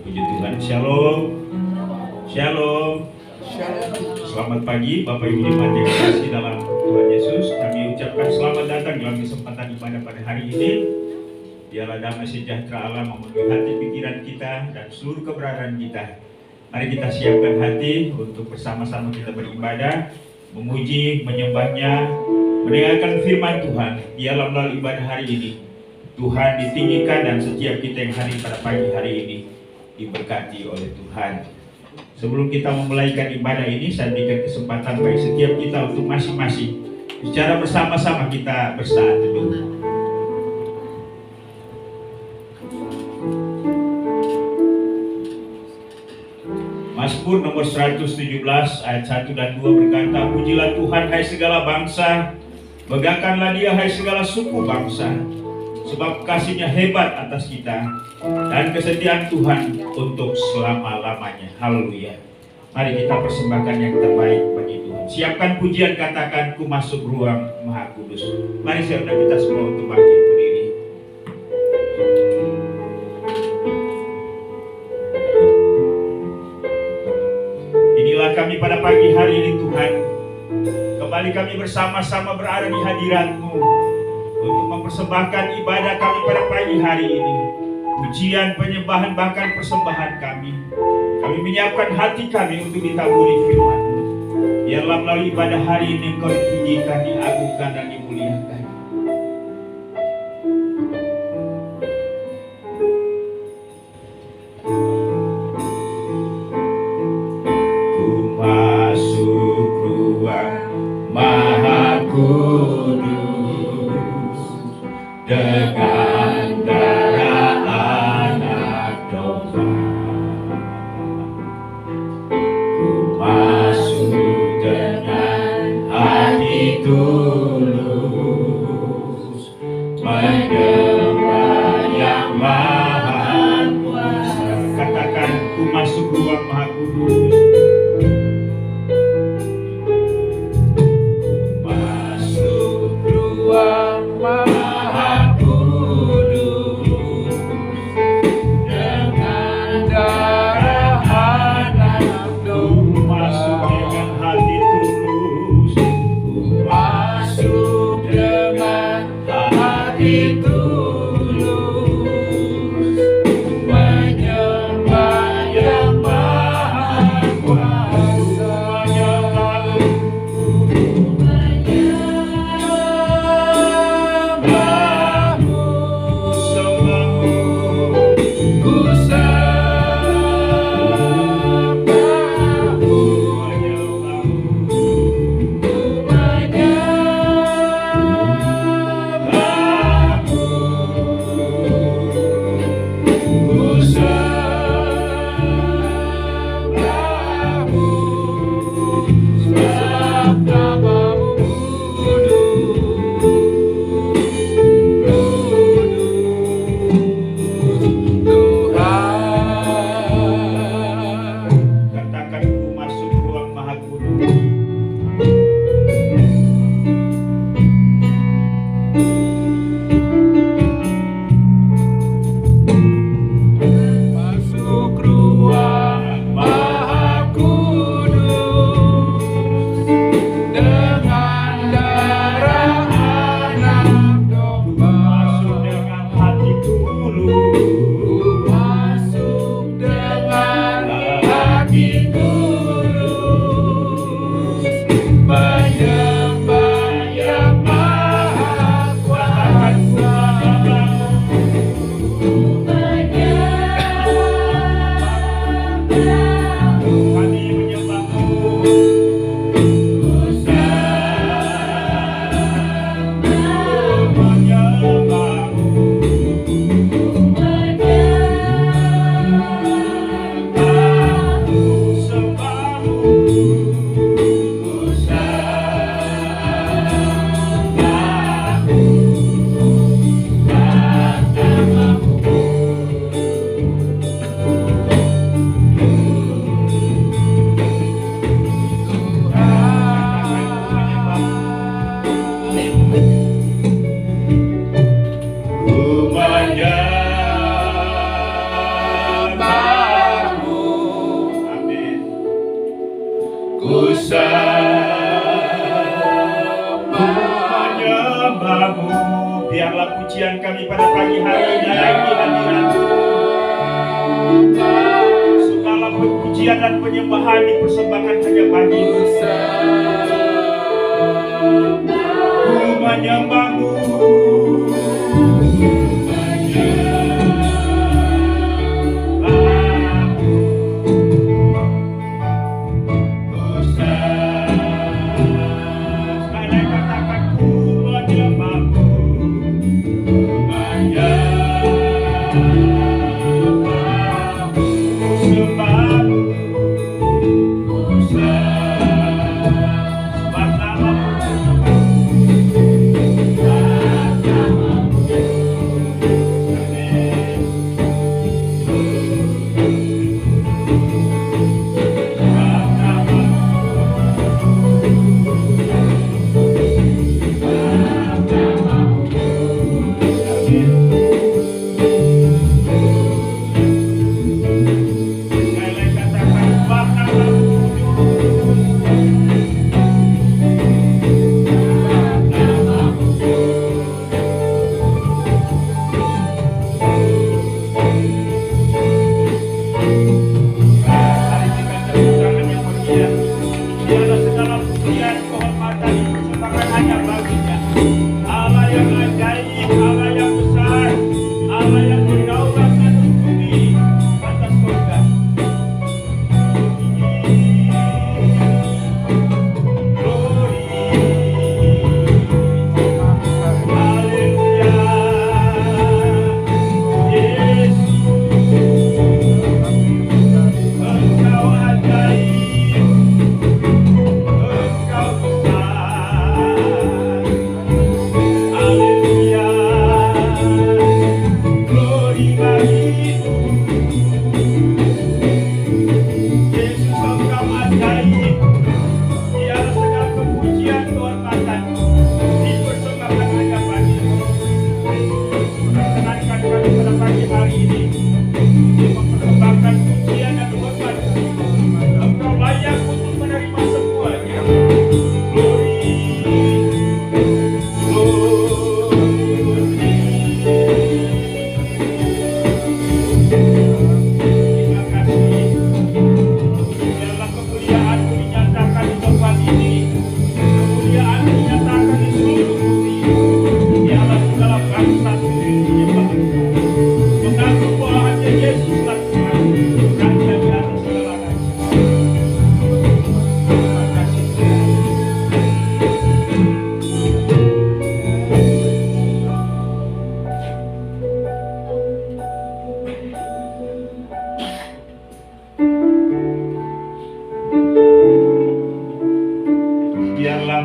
Puji Tuhan. Shalom. Shalom. Selamat pagi Bapak Ibu jemaat yang dikasihi dalam Tuhan Yesus. Kami ucapkan selamat datang dalam kesempatan ibadah pada hari ini. Biarlah damai sejahtera Allah memenuhi hati pikiran kita dan seluruh keberadaan kita. Mari kita siapkan hati untuk bersama-sama kita beribadah, memuji, menyembahnya, mendengarkan firman Tuhan. Biarlah melalui ibadah hari ini Tuhan ditinggikan dan setiap kita yang hadir pada pagi hari ini diberkati oleh Tuhan. Sebelum kita memulaikan ibadah ini, saya berikan kesempatan bagi setiap kita untuk masing-masing secara bersama-sama kita bersaat teduh. Mazmur nomor 117 ayat 1 dan 2 berkata, pujilah Tuhan hai segala bangsa, begangkanlah Dia hai segala suku bangsa, sebab kasih-Nya hebat atas kita dan kesetiaan Tuhan untuk selama-lamanya. Haleluya. Mari kita persembahkan yang terbaik bagi Tuhan. Siapkan pujian, katakan, ku masuk ruang Maha Kudus. Mari saya undang kita semua untuk bangkit berdiri. Inilah kami pada pagi hari ini Tuhan. Kembali kami bersama-sama berada di hadirat-Mu untuk mempersembahkan ibadah kami pada pagi hari ini. Pujian, penyembahan, bahkan persembahan kami. Kami menyiapkan hati kami untuk ditaburi firman-Mu. Biarlah melalui ibadah hari ini Engkau ditinggikan, diagungkan, dan dimuliakan. Ku masuk ruang Maha Kudus dengan darah anak domba. Ku masuk dengan hati tulus, menyembah Yang Maha Kuasa. Katakan, ku masuk ruang Maha Kudus. Ku masuk ruang Maha Kudus dengan darah anak domba. Masuk dengan hati tulus. Ku masuk dengan hati tulus. menyembahmu. Biarlah pujian kami pada pagi hari ini ada di hadirat-Mu. Segala pujian dan penyembahan dipersembahkan hanya bagi-Mu. Ku menyembahmu.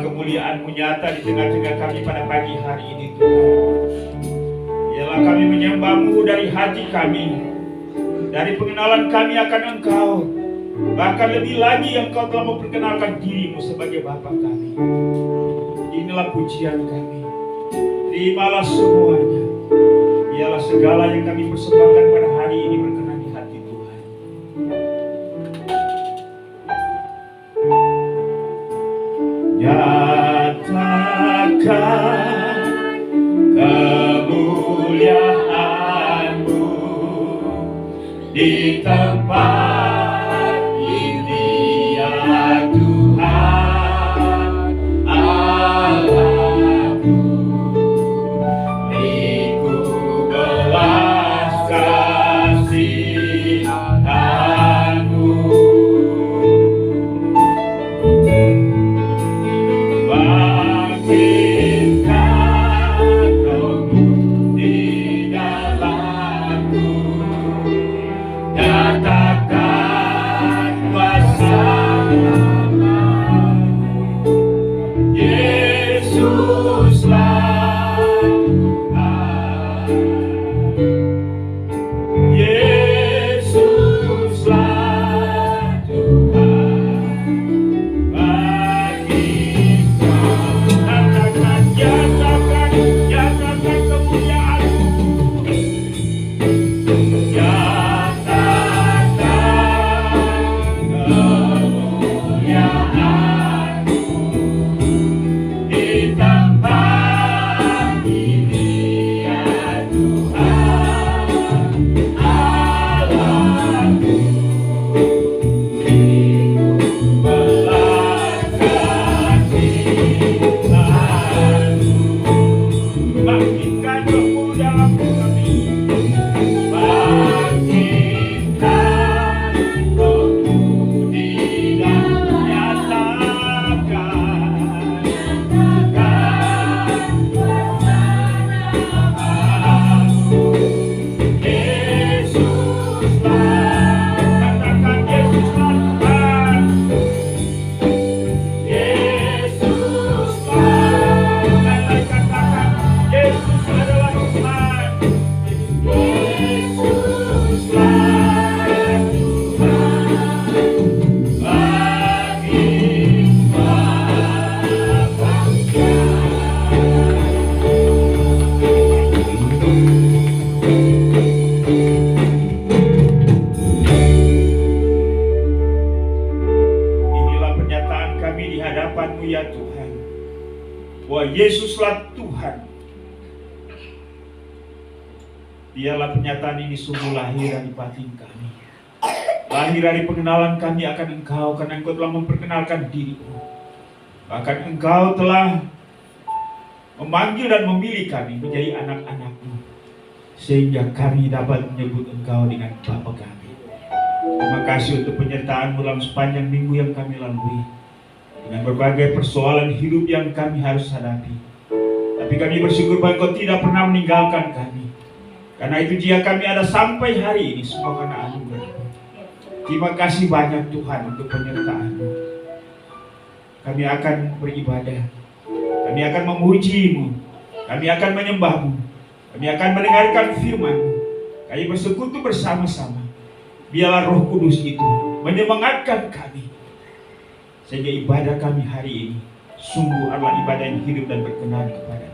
Kemuliaan-Mu nyata di tengah-tengah kami pada pagi hari ini, Tuhan. Biarlah kami menyembah-Mu dari hati kami, dari pengenalan kami akan Engkau, bahkan lebih lagi Engkau telah memperkenalkan diri-Mu sebagai Bapa kami. Inilah pujian kami. Terimalah semuanya. Biarlah segala yang kami persembahkan pada hari ini berkenan di hati Tuhan. Nyatakan kemuliaan-Mu di tempat ini, ya Tuhan Allahku. Liku belas kasih ya Tuhan, biarlah pernyataan ini sungguh lahir dari batin kami, lahir dari pengenalan kami akan Engkau, karena Engkau telah memperkenalkan diri-Mu. Bahkan Engkau telah memanggil dan memilih kami menjadi anak-anak-Mu, sehingga kami dapat menyebut Engkau dengan Bapa kami. Terima kasih untuk penyertaan dalam sepanjang minggu yang kami lalui, dengan berbagai persoalan hidup yang kami harus hadapi. Tapi kami bersyukur bahwa Engkau tidak pernah meninggalkan kami. Karena itu jika kami ada sampai hari ini, semua karena anugerah-Mu. Terima kasih banyak Tuhan untuk penyertaan-Mu. Kami akan beribadah, kami akan memuji-Mu, kami akan menyembah-Mu, kami akan mendengarkan firman-Mu. Kami bersekutu bersama-sama. Biarlah Roh Kudus itu menyemangatkan kami, sehingga ibadah kami hari ini sungguh adalah ibadah yang hidup dan berkenan kepada-Mu.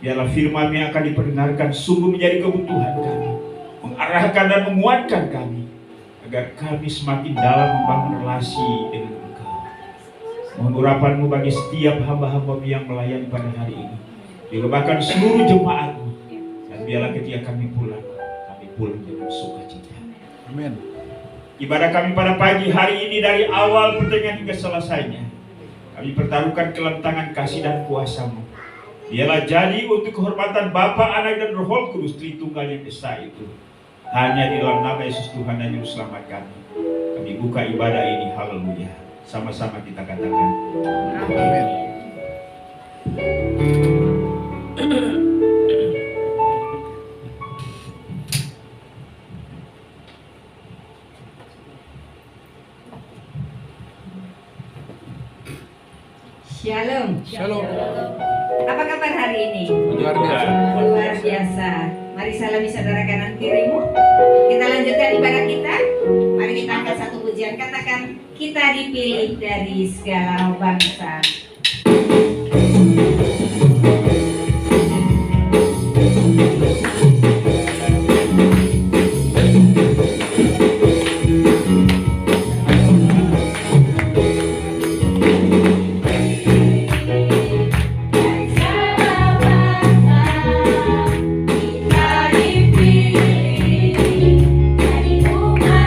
Biarlah firman yang akan diperdengarkan sungguh menjadi kebutuhan kami, mengarahkan dan menguatkan kami, agar kami semakin dalam membangun relasi dengan Engkau. Mohon urapan-Mu bagi setiap hamba-hamba-Mu yang melayani pada hari ini, dilebatkan seluruh jemaat-Mu, dan biarlah ketika kami pulang dengan sukacita. Amin. Ibadah kami pada pagi hari ini dari awal pertengahan hingga selesainya, kami pertaruhkan ke dalam tangan kasih dan kuasa-Mu. Biarlah jadi untuk kehormatan Bapa, Anak, dan Roh Kudus, Tritunggal yang esa itu. Hanya di dalam nama Yesus Tuhan dan Juru Selamat kami buka ibadah ini. Haleluya. Sama-sama kita katakan amin. Shalom. Shalom. Apa kabar hari ini? Luar biasa. Luar biasa. Mari salami saudara kanan kirimu. Kita lanjutkan ibadah kita. Mari kita angkat satu pujian. Katakan, kita dipilih dari segala bangsa. Kita dipilih dari kudus.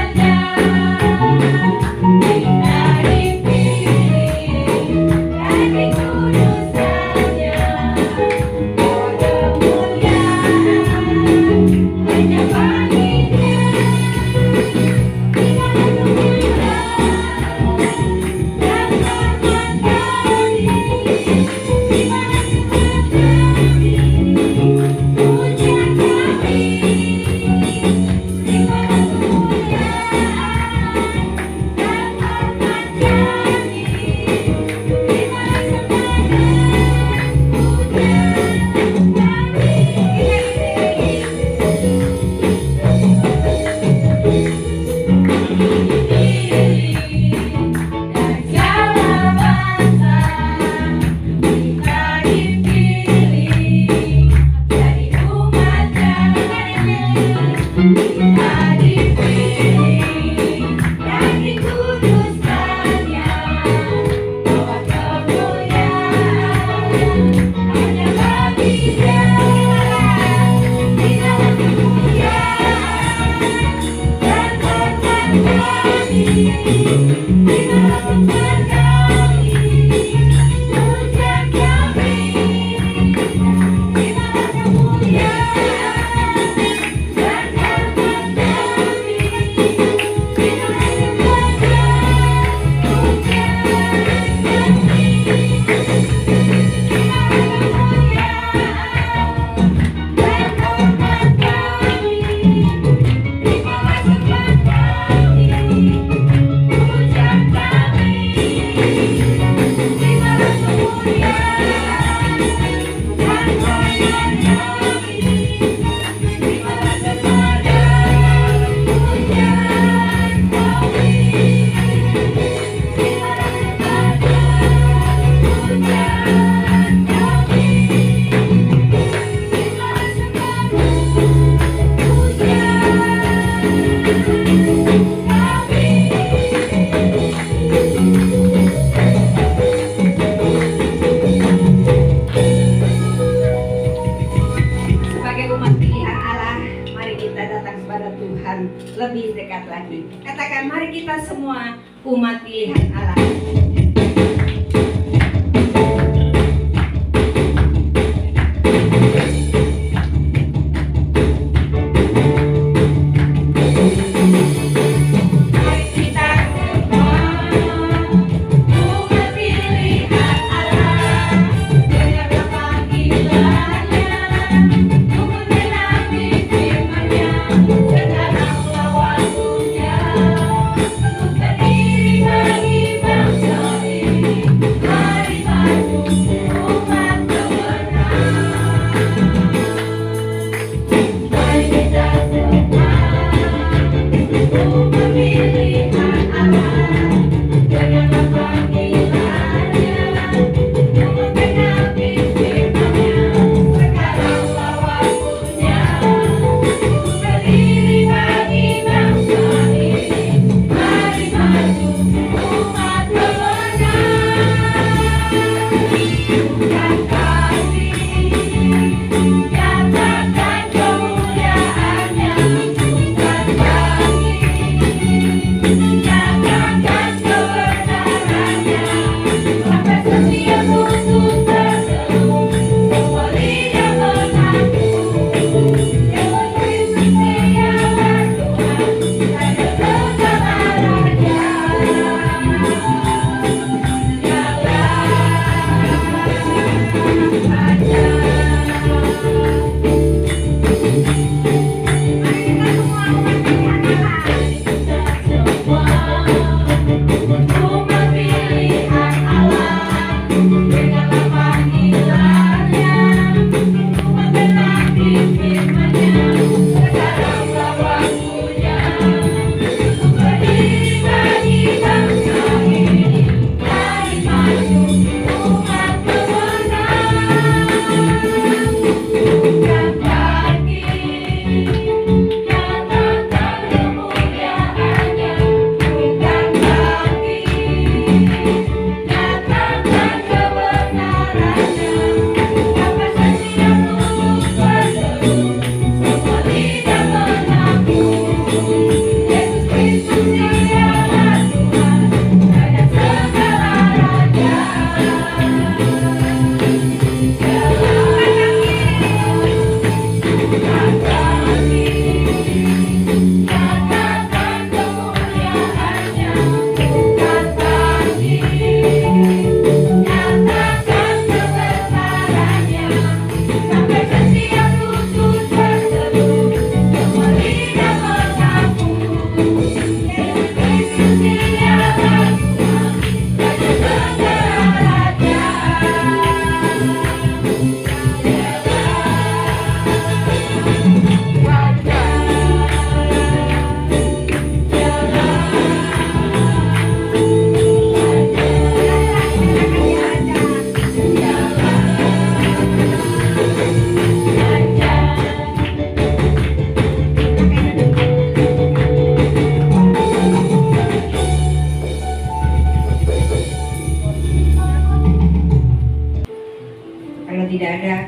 lebih dekat lagi. Katakan, mari kita semua umat pilihan Allah.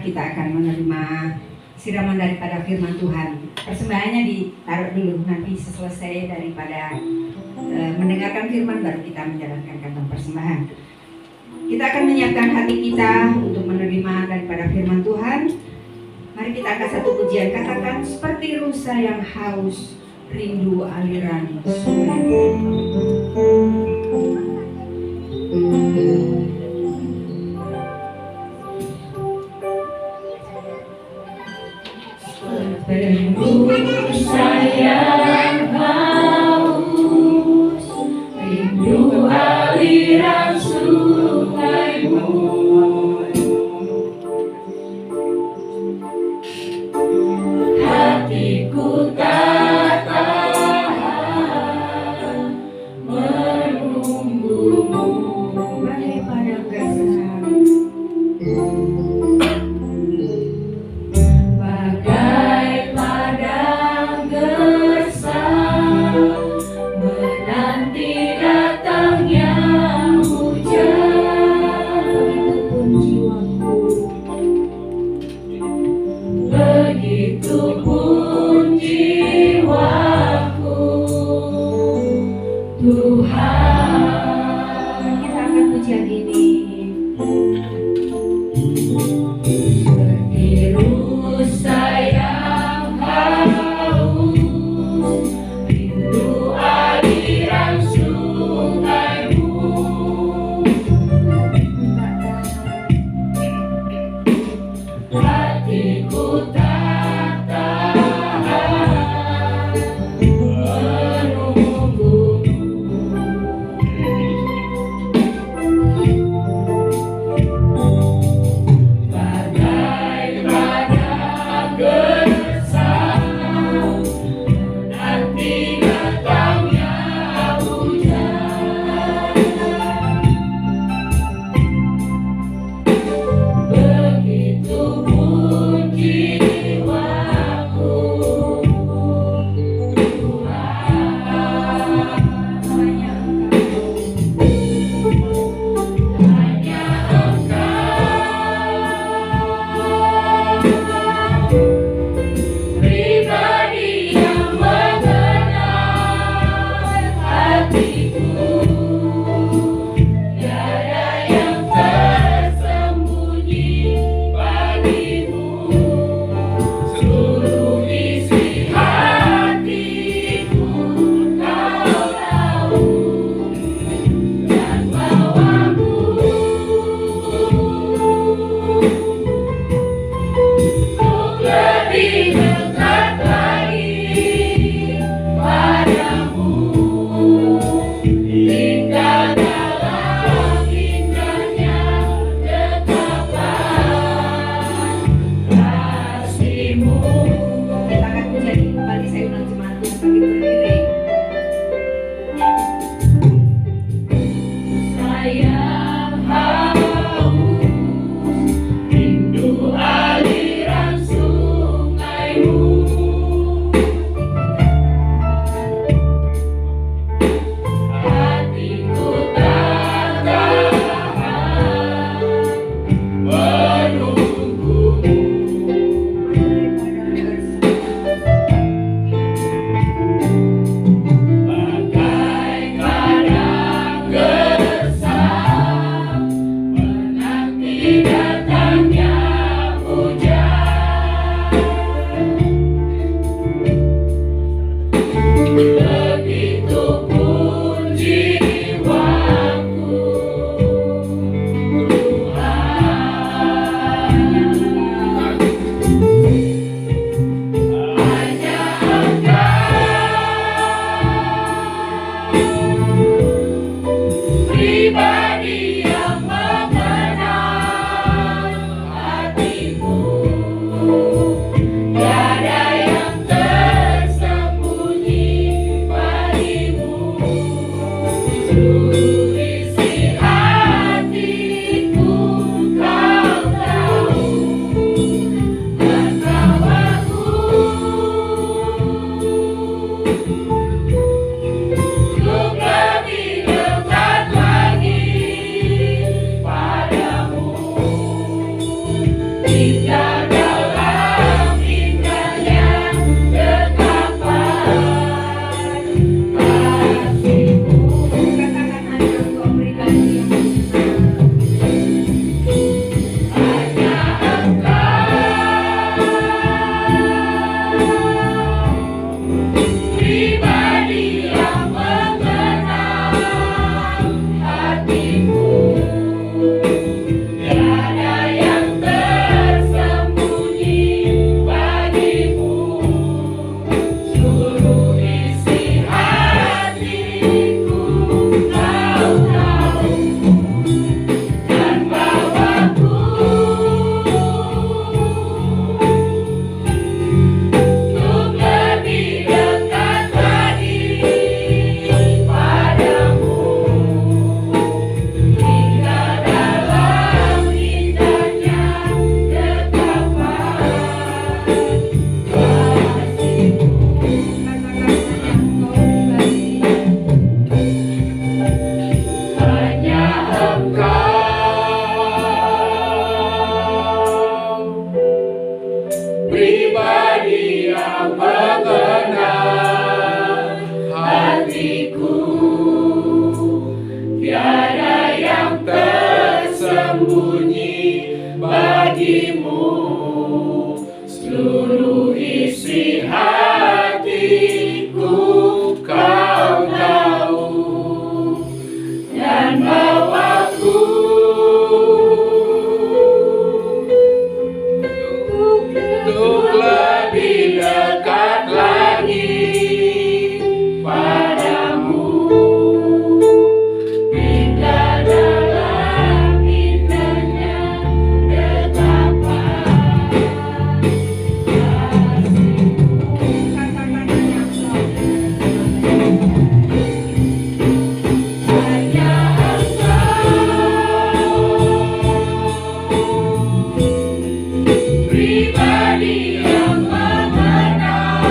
kita akan menerima siraman daripada firman Tuhan. Persembahannya ditaruh dulu, nanti selesai daripada mendengarkan firman baru kita menjalankan kantong persembahan. Kita akan menyiapkan hati kita untuk menerima daripada firman Tuhan. Mari kita angkat satu pujian, katakan seperti rusa yang haus rindu aliran sungai. Sayang haus, rindu aliran sungaimu. Hatiku tak tahan menunggumu Bagai padang gersang, bagai padang gersang, menanti datangnya hujan. begitupun jiwaku, Begitupun jiwaku hatiku tak tahan menunggumu. Bagai pada gersang nanti datangnya hujan. Begitu pun jiwaku, Tuhan, hanya Engkau pribadi yang mengenal hatiku. Tiada yang tersembunyi bagimu. Seluruh isi hatiku Kau tahu, dan bawaku untuk lebih dekat lagi padamu. Tinggal dalam indahnya ketetapan kasih-Mu. Kita akan menjadi kembali sayuran jemaat yang bagi berdiri. Sayang haus, rindu aliran sungai-Mu. Hatiku tak tahan menunggumu. Bagai kadang gersang menanti datangnya hujan. Begitupun jiwaku, Tuhan, hanya Engkau pribadi yang mengenal hatiku. Tiada yang tersembunyi bagimu. Seluruh isi hatiku Kau tahu, dan bawaku untuk lebih dekat lagi padamu. Tinggal dalam indahnya ketetapan kasih-Mu. Katakan hanya Engkau pribadi yang Hanya Engkau pribadi yang mengenal hatiku. Tiada yang tersembunyi bagimu. Seluruh isi hatiku Kau tahu, dan bawaku untuk lebih dekat lagi padamu. Tinggal dalam indahnya ketetapan kasih-Mu. Hanya Engkau pribadi yang mengenal hatiku. Tiada yang tersembunyi bagimu. Seluruh isi hatiku Kau tahu, dan bawaku untuk untuk lebih dekat lagi padamu. Indah dalam indahnya ketetapan hanya pribadi yang mengenal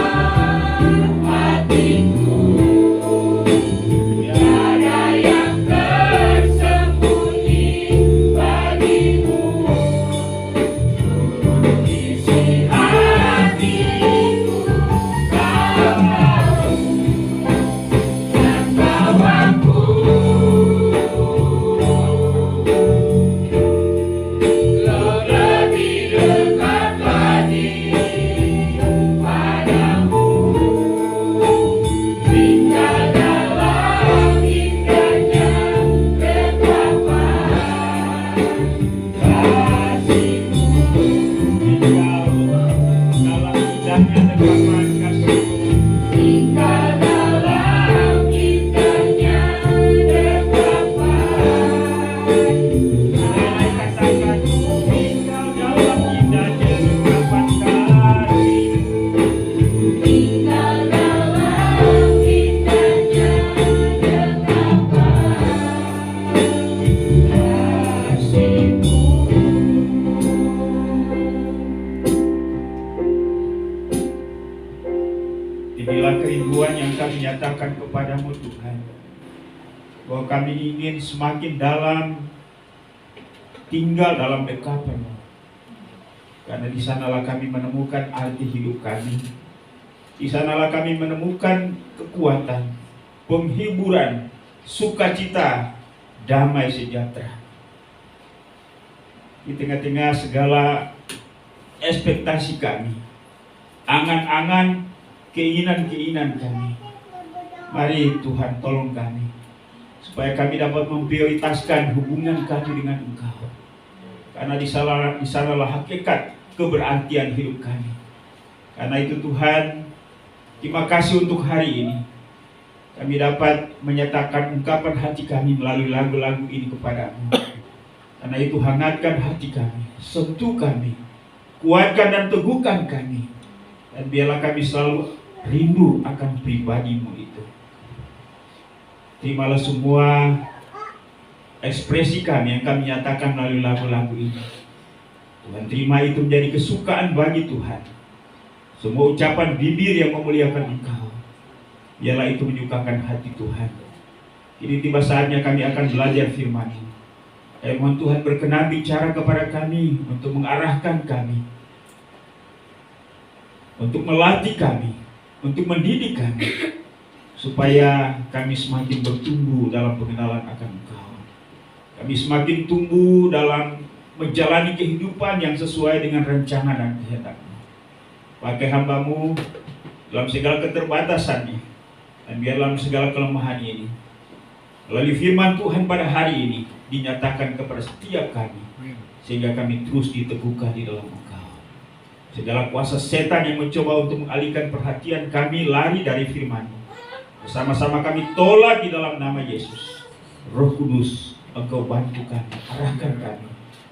hatiku. Tiada yang tersembunyi bagimu. Isi hatiku kau tahu, dan bawaku lebih dekat lagi padamu. Tinggal dalam indahnya ketetapan kasih-Mu. Tinggal dalam indahnya Tinggal dalam indahnya ketetapan kasih-Mu. Inilah kerinduan yang kami nyatakan kepadamu Tuhan, bahwa kami ingin semakin dalam tinggal dalam dekapan-Mu, karena di sanalah kami menemukan arti hidup kami. Di sanalah kami menemukan kekuatan, penghiburan, sukacita, damai sejahtera. Di tengah-tengah segala ekspektasi kami, angan-angan, keinginan-keinginan kami, mari Tuhan tolong kami, supaya kami dapat memprioritaskan hubungan kami dengan Engkau. Karena di sanalah hakikat keberartian hidup kami. Karena itu Tuhan, terima kasih untuk hari ini. Kami dapat menyatakan ungkapan hati kami melalui lagu-lagu ini kepadamu. Karena itu hangatkan hati kami, sentuh kami, kuatkan dan teguhkan kami. Dan biarlah kami selalu rindu akan pribadi-Mu itu. Terimalah semua ekspresi kami yang kami nyatakan melalui lagu-lagu ini. Tuhan, terima itu menjadi kesukaan bagi Tuhan. Semua ucapan bibir yang memuliakan Engkau, biarlah itu menyukakan hati Tuhan. Ini tiba saatnya kami akan belajar firman-Mu. Mohon Tuhan berkenan bicara kepada kami, untuk mengarahkan kami, untuk melatih kami, untuk mendidik kami, supaya kami semakin bertumbuh dalam pengenalan akan Engkau. Kami semakin tumbuh dalam menjalani kehidupan yang sesuai dengan rencana dan kehendak-Mu. Pakai hamba-Mu dalam segala keterbatasannya, dan biar dalam segala kelemahan ini, melalui firman Tuhan pada hari ini, dinyatakan kepada setiap kami, sehingga kami terus diteguhkan di dalam Engkau. Segala kuasa setan yang mencoba untuk mengalihkan perhatian kami lari dari firman-Mu, bersama-sama kami tolak di dalam nama Yesus. Roh Kudus, Engkau bantu kami, arahkan kami,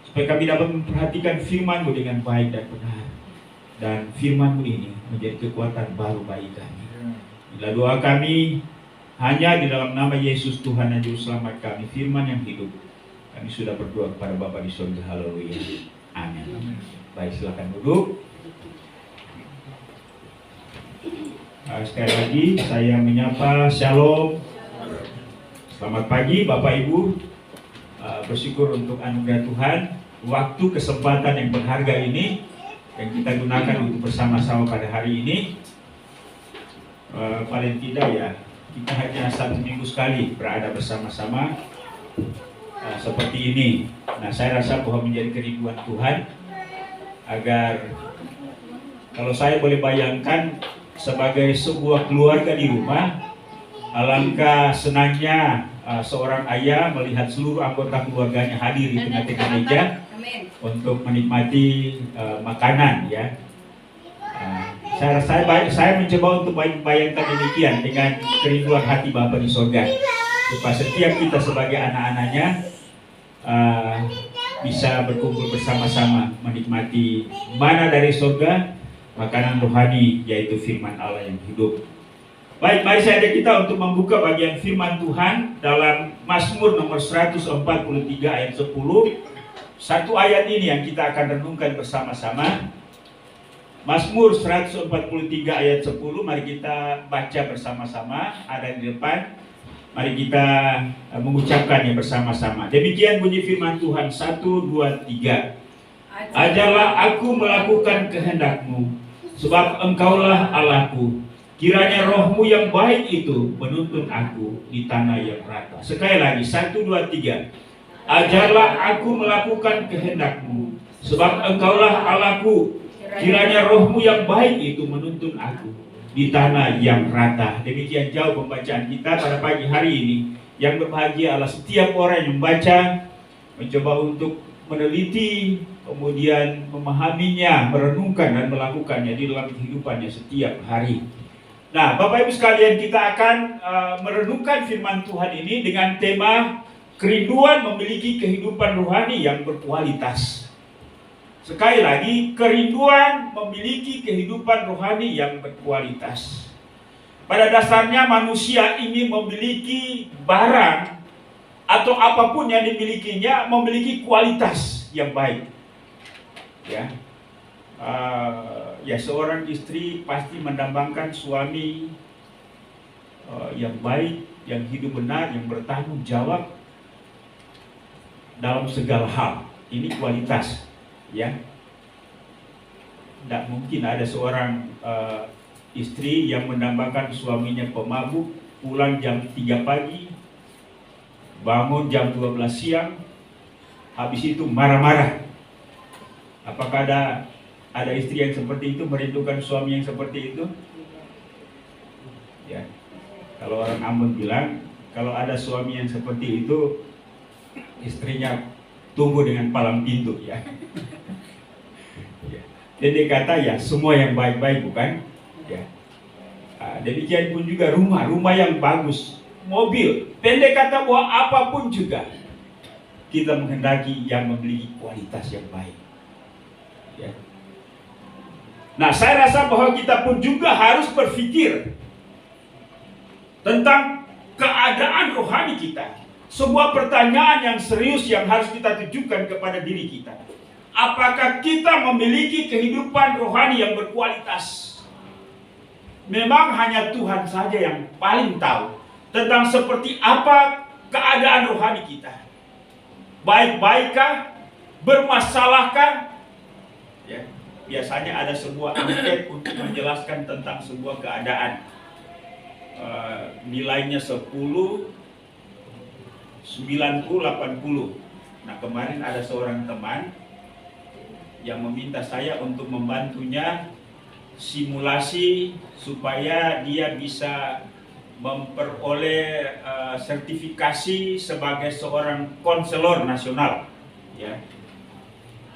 supaya kami dapat memperhatikan firman-Mu dengan baik dan benar. Dan firman-Mu ini menjadi kekuatan baru bagi kami. Inilah doa kami, hanya di dalam nama Yesus Tuhan dan Juru Selamat kami, firman yang hidup. Kami sudah berdoa kepada Bapa di surga. Haleluya. Amin. Baik, silakan duduk. Sekali lagi saya menyapa Shalom. Selamat pagi Bapak Ibu. Bersyukur untuk anugerah Tuhan, waktu kesempatan yang berharga ini yang kita gunakan untuk bersama-sama pada hari ini. Paling tidak ya, kita hanya 1 minggu sekali berada bersama-sama seperti ini. Nah, saya rasa bahwa menjadi kerinduan Tuhan, agar kalau saya boleh bayangkan sebagai sebuah keluarga di rumah, alangkah senangnya seorang ayah melihat seluruh anggota keluarganya hadir di tengah-tengah meja untuk menikmati makanan, ya. Saya mencoba untuk bayangkan demikian dengan kerinduan hati Bapa di sorga, supaya setiap kita sebagai anak-anaknya bisa berkumpul bersama-sama menikmati mana dari sorga, makanan rohani, yaitu firman Allah yang hidup. Baik, mari saya ajak kita untuk membuka bagian firman Tuhan dalam Mazmur nomor 143 ayat 10. Satu ayat ini yang kita akan renungkan bersama-sama. Mazmur 143 ayat 10, mari kita baca bersama-sama, ada di depan. Mari kita mengucapkannya bersama-sama. Demikian bunyi firman Tuhan, 1, 2, 3. Ajarlah aku melakukan kehendak-Mu, sebab Engkaulah Allahku. Kiranya roh-Mu yang baik itu menuntun aku di tanah yang rata. Sekali lagi, 1, 2, 3. Ajarlah aku melakukan kehendak-Mu, sebab Engkaulah Allahku. Kiranya roh-Mu yang baik itu menuntun aku di tanah yang rata. Demikian jauh pembacaan kita pada pagi hari ini. Yang berbahagia adalah setiap orang yang membaca, mencoba untuk meneliti, kemudian memahaminya, merenungkan dan melakukannya di dalam kehidupannya setiap hari. Nah, Bapak Ibu sekalian, kita akan merenungkan firman Tuhan ini dengan tema kerinduan memiliki kehidupan rohani yang berkualitas. Sekali lagi, kerinduan memiliki kehidupan rohani yang berkualitas. Pada dasarnya manusia ingin memiliki barang atau apapun yang dimilikinya memiliki kualitas yang baik. Ya, seorang istri pasti mendambakan suami yang baik, yang hidup benar, yang bertanggung jawab dalam segala hal. Ini kualitas. Ya, tidak mungkin ada seorang istri yang mendambakan suaminya pemabuk, pulang jam 3 pagi, bangun jam 12 siang, habis itu marah-marah. Apakah ada istri yang seperti itu, merindukan suami yang seperti itu? Ya, kalau orang Ambon bilang, kalau ada suami yang seperti itu, istrinya tunggu dengan palang pintu, ya. Jadi kata ya semua yang baik-baik, bukan? Ya. Demikian pun juga rumah yang bagus, mobil. Pendek kata bahwa apapun juga kita menghendaki yang memiliki kualitas yang baik. Ya. Nah, saya rasa bahwa kita pun juga harus berpikir tentang keadaan rohani kita. Sebuah pertanyaan yang serius yang harus kita tujukan kepada diri kita. Apakah kita memiliki kehidupan rohani yang berkualitas? Memang hanya Tuhan saja yang paling tahu tentang seperti apa keadaan rohani kita. Baik-baikkah? Bermasalahkah? Ya, biasanya ada sebuah angket untuk menjelaskan tentang sebuah keadaan. Nilainya 10, 90, 80. Nah, kemarin ada seorang teman yang meminta saya untuk membantunya simulasi supaya dia bisa memperoleh sertifikasi sebagai seorang konselor nasional. Ya.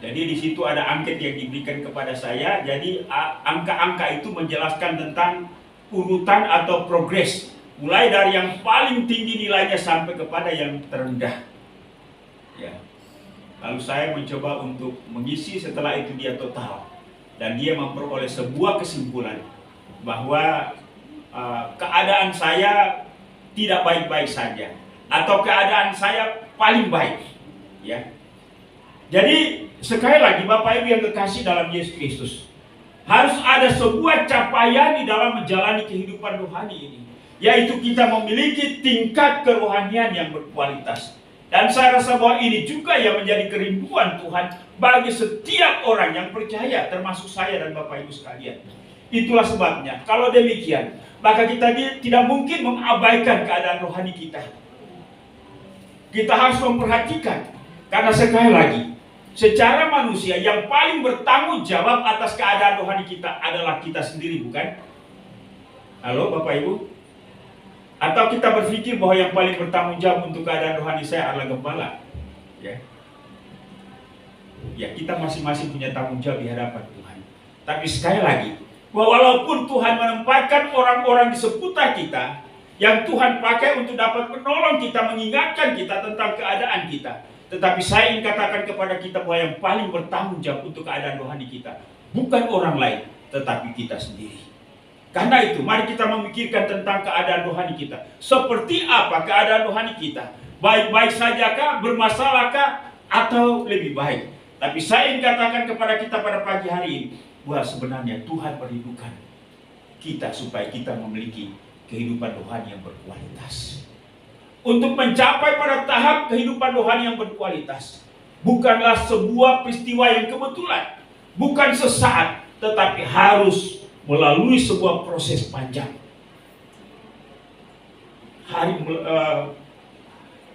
Jadi di situ ada angket yang diberikan kepada saya. Jadi angka-angka itu menjelaskan tentang urutan atau progres, mulai dari yang paling tinggi nilainya sampai kepada yang terendah. Ya. Lalu saya mencoba untuk mengisi, setelah itu dia total. Dan dia memperoleh sebuah kesimpulan bahwa keadaan saya tidak baik-baik saja, atau keadaan saya paling baik. Ya. Jadi sekali lagi Bapak Ibu yang kekasih dalam Yesus Kristus, harus ada sebuah capaian di dalam menjalani kehidupan rohani ini, yaitu kita memiliki tingkat kerohanian yang berkualitas. Dan saya rasa bahwa ini juga yang menjadi kerinduan Tuhan bagi setiap orang yang percaya, termasuk saya dan Bapak Ibu sekalian. Itulah sebabnya, kalau demikian, maka kita tidak mungkin mengabaikan keadaan rohani kita. Kita harus memperhatikan, karena sekali lagi, secara manusia yang paling bertanggung jawab atas keadaan rohani kita adalah kita sendiri, bukan? Halo Bapak Ibu? Atau kita berpikir bahwa yang paling bertanggung jawab untuk keadaan rohani saya adalah gembala? Ya, kita masing-masing punya tanggung jawab di hadapan Tuhan. Tapi sekali lagi, Bahwa walaupun Tuhan menempatkan orang-orang di seputar kita yang Tuhan pakai untuk dapat menolong kita, mengingatkan kita tentang keadaan kita, tetapi saya ingin katakan kepada kita bahwa yang paling bertanggung jawab untuk keadaan rohani kita bukan orang lain, tetapi kita sendiri. Karena itu, mari kita memikirkan tentang keadaan rohani kita. Seperti apa keadaan rohani kita? Baik-baik sajakah, bermasalahkah, atau lebih baik? Tapi saya ingin katakan kepada kita pada pagi hari ini, bahwa sebenarnya Tuhan merindukan kita supaya kita memiliki kehidupan rohani yang berkualitas. Untuk mencapai pada tahap kehidupan rohani yang berkualitas, bukanlah sebuah peristiwa yang kebetulan, bukan sesaat, tetapi harus melalui sebuah proses panjang.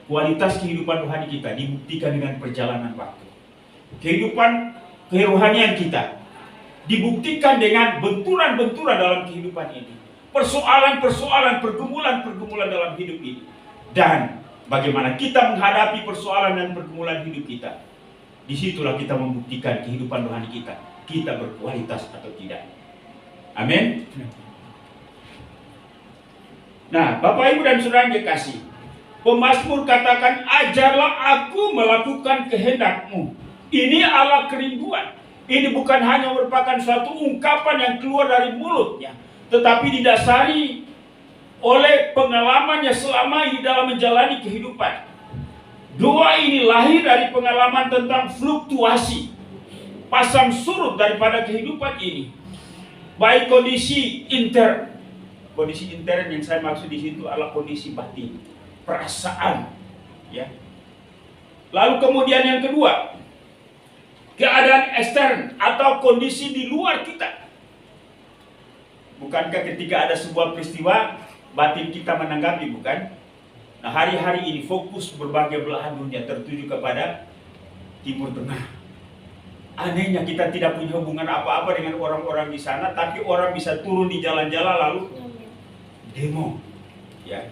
Kualitas kehidupan rohani kita dibuktikan dengan perjalanan waktu. Kehidupan kerohanian kita dibuktikan dengan benturan-benturan dalam kehidupan ini. Persoalan-persoalan, pergumulan-pergumulan dalam hidup ini. Dan bagaimana kita menghadapi persoalan dan pergumulan hidup kita. Disitulah kita membuktikan kehidupan rohani kita. Kita berkualitas atau tidak. Amin. Nah, Bapak Ibu dan Saudara yang dikasihi, pemazmur katakan, ajarlah aku melakukan kehendak-Mu. Ini Allah kerinduan. Ini bukan hanya merupakan suatu ungkapan yang keluar dari mulutnya, tetapi didasari oleh pengalamannya selama ini dalam menjalani kehidupan. Doa ini lahir dari pengalaman tentang fluktuasi, pasang surut daripada kehidupan ini. Baik kondisi intern yang saya maksud di situ adalah kondisi batin, perasaan, ya. Lalu kemudian yang kedua, keadaan ekstern atau kondisi di luar kita. Bukankah ketika ada sebuah peristiwa, batin kita menanggapi, bukan? Nah, hari-hari ini fokus berbagai belahan dunia tertuju kepada Timur Tengah. Anehnya kita tidak punya hubungan apa-apa dengan orang-orang di sana, tapi orang bisa turun di jalan-jalan lalu demo. Ya.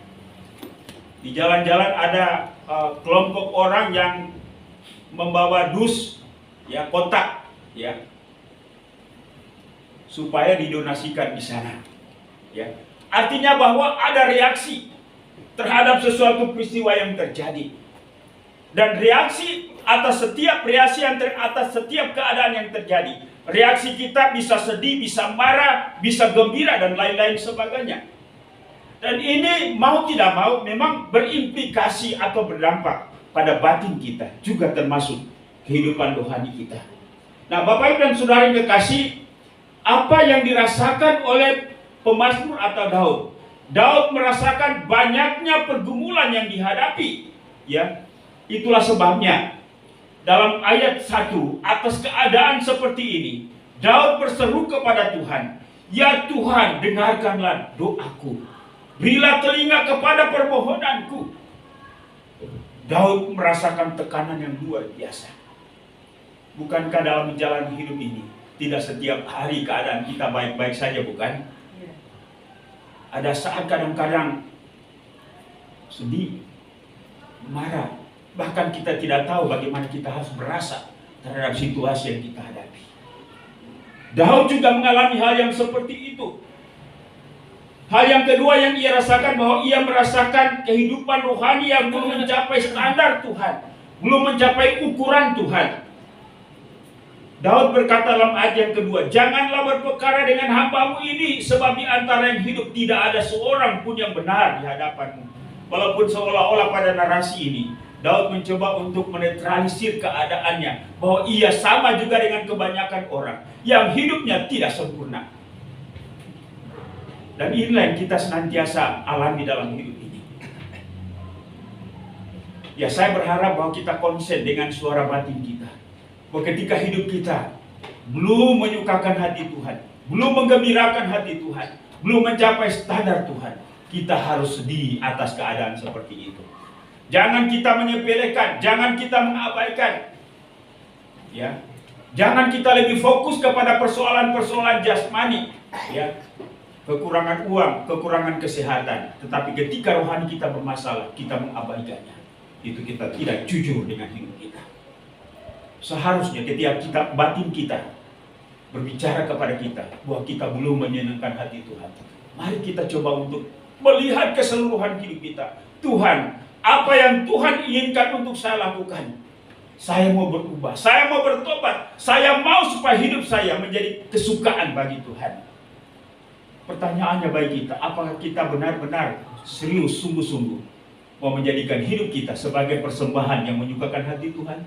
Di jalan-jalan ada kelompok orang yang membawa dus, ya, kotak, ya, supaya didonasikan di sana, ya. Artinya bahwa ada reaksi terhadap sesuatu peristiwa yang terjadi, dan reaksi atas setiap atas setiap keadaan yang terjadi. Reaksi kita bisa sedih, bisa marah, bisa gembira dan lain-lain sebagainya. Dan ini mau tidak mau memang berimplikasi atau berdampak pada batin kita, juga termasuk kehidupan rohani kita. Nah, Bapak Ibu dan Saudara yang kekasih, apa yang dirasakan oleh pemazmur atau Daud? Daud merasakan banyaknya pergumulan yang dihadapi, ya. Itulah sebabnya dalam ayat 1, atas keadaan seperti ini, Daud berseru kepada Tuhan, "Ya Tuhan, dengarkanlah doaku. Berilah telinga kepada permohonanku." Daud merasakan tekanan yang luar biasa. Bukankah dalam menjalani hidup ini tidak setiap hari keadaan kita baik-baik saja, bukan? Ada saat kadang-kadang sedih, marah, bahkan kita tidak tahu bagaimana kita harus merasa terhadap situasi yang kita hadapi. Daud juga mengalami hal yang seperti itu. Hal yang kedua yang ia rasakan, bahwa ia merasakan kehidupan rohani yang belum mencapai standar Tuhan, belum mencapai ukuran Tuhan. Daud berkata dalam ayat yang kedua, "Janganlah berperkara dengan hamba-Mu ini, sebab di antara yang hidup tidak ada seorang pun yang benar di hadapan-Mu." Walaupun seolah-olah pada narasi ini Daud mencoba untuk menetralisir keadaannya, bahwa ia sama juga dengan kebanyakan orang yang hidupnya tidak sempurna. Dan inilah yang kita senantiasa alami dalam hidup ini. Ya, saya berharap bahwa kita konsen dengan suara batin kita, bahwa ketika hidup kita belum menyukakan hati Tuhan, belum menggembirakan hati Tuhan, belum mencapai standar Tuhan, kita harus sedih atas keadaan seperti itu. Jangan kita menyepelekan, jangan kita mengabaikan, ya. Jangan kita lebih fokus kepada persoalan-persoalan jasmani, ya. Kekurangan uang, kekurangan kesehatan. Tetapi ketika rohani kita bermasalah, kita mengabaikannya. Itu kita tidak jujur dengan hidup kita. Seharusnya ketika batin kita berbicara kepada kita bahwa kita belum menyenangkan hati Tuhan. Mari kita coba untuk melihat keseluruhan hidup kita. Tuhan, apa yang Tuhan inginkan untuk saya lakukan? Saya mau berubah, saya mau bertobat, saya mau supaya hidup saya menjadi kesukaan bagi Tuhan. Pertanyaannya bagi kita, apakah kita benar-benar serius, sungguh-sungguh mau menjadikan hidup kita sebagai persembahan yang menyukakan hati Tuhan?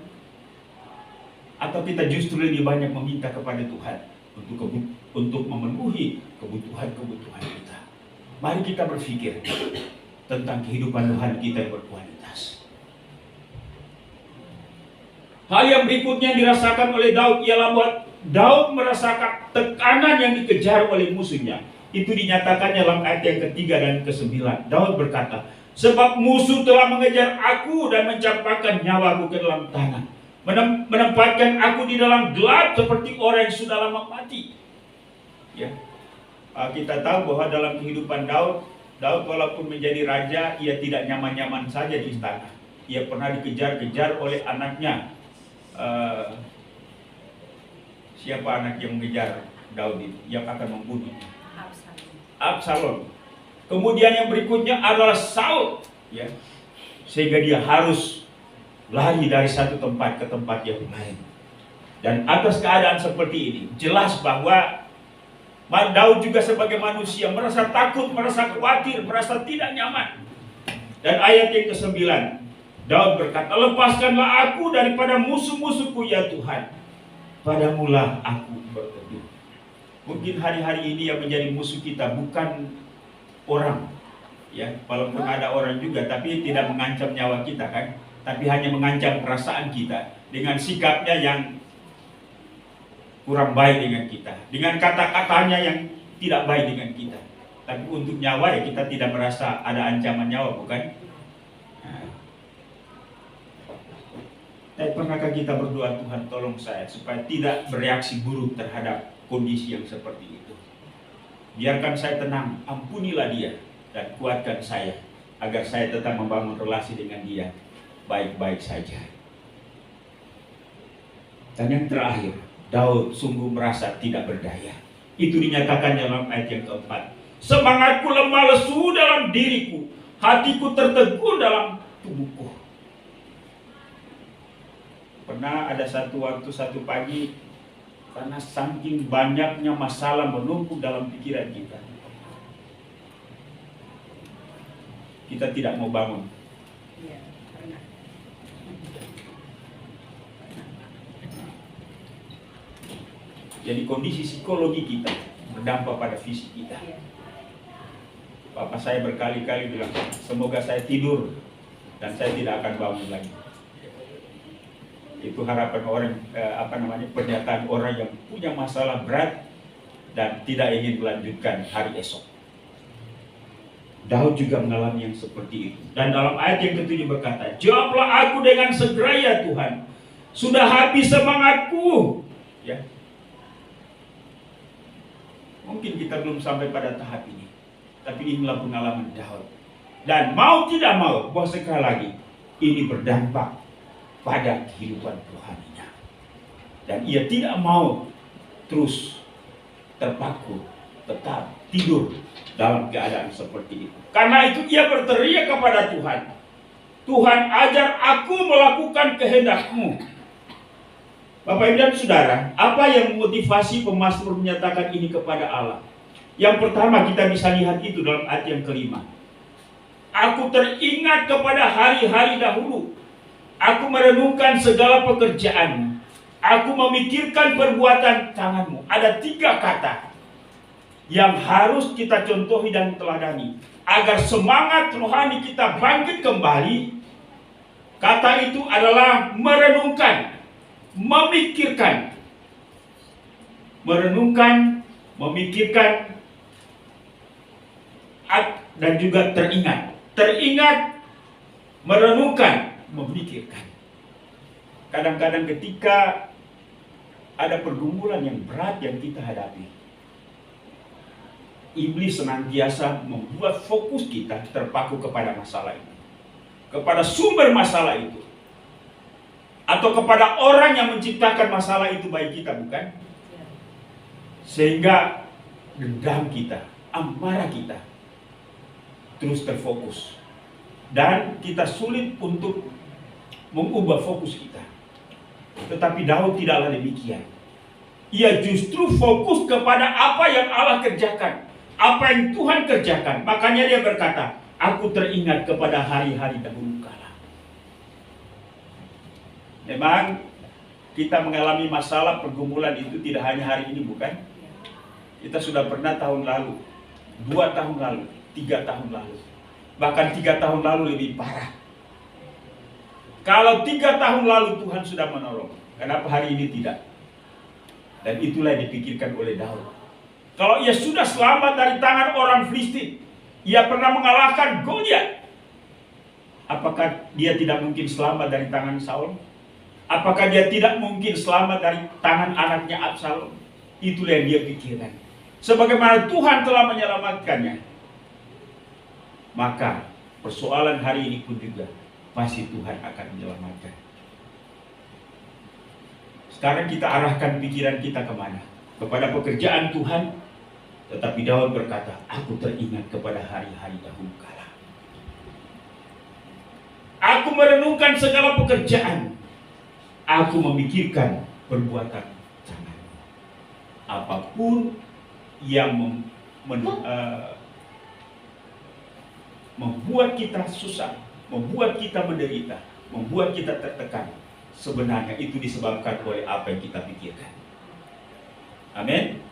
Atau kita justru lebih banyak meminta kepada Tuhan untuk memenuhi kebutuhan-kebutuhan kita? Mari kita berpikir tentang kehidupan Tuhan kita yang berkualitas. Hal yang berikutnya yang dirasakan oleh Daud ialah bahwa Daud merasakan tekanan yang dikejar oleh musuhnya. Itu dinyatakan dalam ayat yang ketiga dan ke-9. Daud berkata, sebab musuh telah mengejar aku dan mencampakkan nyawaku ke dalam tanah, menempatkan aku di dalam gelap seperti orang yang sudah lama mati. Ya. Kita tahu bahwa dalam kehidupan Daud walaupun menjadi raja, ia tidak nyaman-nyaman saja di istana. Ia pernah dikejar-kejar oleh anaknya. Siapa anak yang mengejar Daud itu, yang akan membunuh? Absalom. Kemudian yang berikutnya adalah Saul, ya. Sehingga dia harus lari dari satu tempat ke tempat yang lain. Dan atas keadaan seperti ini, jelas bahwa Daud juga sebagai manusia merasa takut, merasa khawatir, merasa tidak nyaman. Dan ayat yang ke-9, Daud berkata, lepaskanlah aku daripada musuh-musuhku ya Tuhan, padamulah aku berteduh. Mungkin hari-hari ini yang menjadi musuh kita bukan orang, ya, walaupun ada orang juga, tapi tidak mengancam nyawa kita kan, tapi hanya mengancam perasaan kita dengan sikapnya yang kurang baik dengan kita, dengan kata-katanya yang tidak baik dengan kita. Tapi untuk nyawa ya kita tidak merasa ada ancaman nyawa, bukan? Tapi pernahkah kita berdoa, Tuhan tolong saya supaya tidak bereaksi buruk terhadap kondisi yang seperti itu. Biarkan saya tenang, ampunilah dia dan kuatkan saya agar saya tetap membangun relasi dengan dia baik-baik saja. Dan yang terakhir, Daud sungguh merasa tidak berdaya. Itu dinyatakan dalam ayat yang keempat. Semangatku lemah lesu dalam diriku, hatiku tertegun dalam tubuhku. Pernah ada satu waktu, satu pagi, karena saking banyaknya masalah menumpuk dalam pikiran kita, kita tidak mau bangun. Jadi kondisi psikologi kita berdampak pada fisik kita. Bapak saya berkali-kali bilang, semoga saya tidur dan saya tidak akan bangun lagi. Itu harapan orang, pernyataan orang yang punya masalah berat dan tidak ingin melanjutkan hari esok. Daud juga mengalami yang seperti itu. Dan dalam ayat yang ke-7 berkata, jawablah aku dengan segera ya Tuhan, sudah habis semangatku. Ya. Mungkin kita belum sampai pada tahap ini, tapi inilah pengalaman Daud. Dan mau tidak mau, bahwa sekali lagi ini berdampak pada kehidupan rohaninya. Dan ia tidak mau terus terpaku, tetap tidur dalam keadaan seperti itu. Karena itu ia berteriak kepada Tuhan, Tuhan ajar aku melakukan kehendak-Mu. Bapak Ibu dan Saudara, apa yang memotivasi pemazmur menyatakan ini kepada Allah? Yang pertama kita bisa lihat itu dalam ayat yang kelima. Aku teringat kepada hari-hari dahulu. Aku merenungkan segala pekerjaan-Mu. Aku memikirkan perbuatan tangan-Mu. Ada 3 kata yang harus kita contohi dan teladani agar semangat rohani kita bangkit kembali. Kata itu adalah merenungkan, memikirkan. Merenungkan, memikirkan, dan juga teringat. Teringat, merenungkan, memikirkan. Kadang-kadang ketika ada pergumulan yang berat yang kita hadapi, iblis senantiasa membuat fokus kita terpaku kepada masalah itu, kepada sumber masalah itu, atau kepada orang yang menciptakan masalah itu bagi kita, bukan? Sehingga dendam kita, amarah kita terus terfokus. Dan kita sulit untuk mengubah fokus kita. Tetapi Daud tidaklah demikian. Ia justru fokus kepada apa yang Allah kerjakan, apa yang Tuhan kerjakan. Makanya dia berkata, aku teringat kepada hari-hari dahulu kala. Memang kita mengalami masalah pergumulan itu tidak hanya hari ini, bukan? Kita sudah pernah tahun lalu, 2 tahun lalu, 3 tahun lalu. Bahkan 3 tahun lalu lebih parah. Kalau 3 tahun lalu Tuhan sudah menolong, kenapa hari ini tidak? Dan itulah yang dipikirkan oleh Daud. Kalau ia sudah selamat dari tangan orang Filistin, ia pernah mengalahkan Goliat, apakah dia tidak mungkin selamat dari tangan Saul? Apakah dia tidak mungkin selamat dari tangan anaknya Absalom? Itulah yang dia pikirkan. Sebagaimana Tuhan telah menyelamatkannya, maka persoalan hari ini pun juga pasti Tuhan akan menyelamatkan. Sekarang kita arahkan pikiran kita kemana? Kepada pekerjaan Tuhan. Tetapi Daud berkata, aku teringat kepada hari-hari dahulu kala. Aku merenungkan segala pekerjaan. Aku memikirkan perbuatan tangan. Apapun yang membuat kita susah, membuat kita menderita, membuat kita tertekan, sebenarnya itu disebabkan oleh apa yang kita pikirkan. Amin.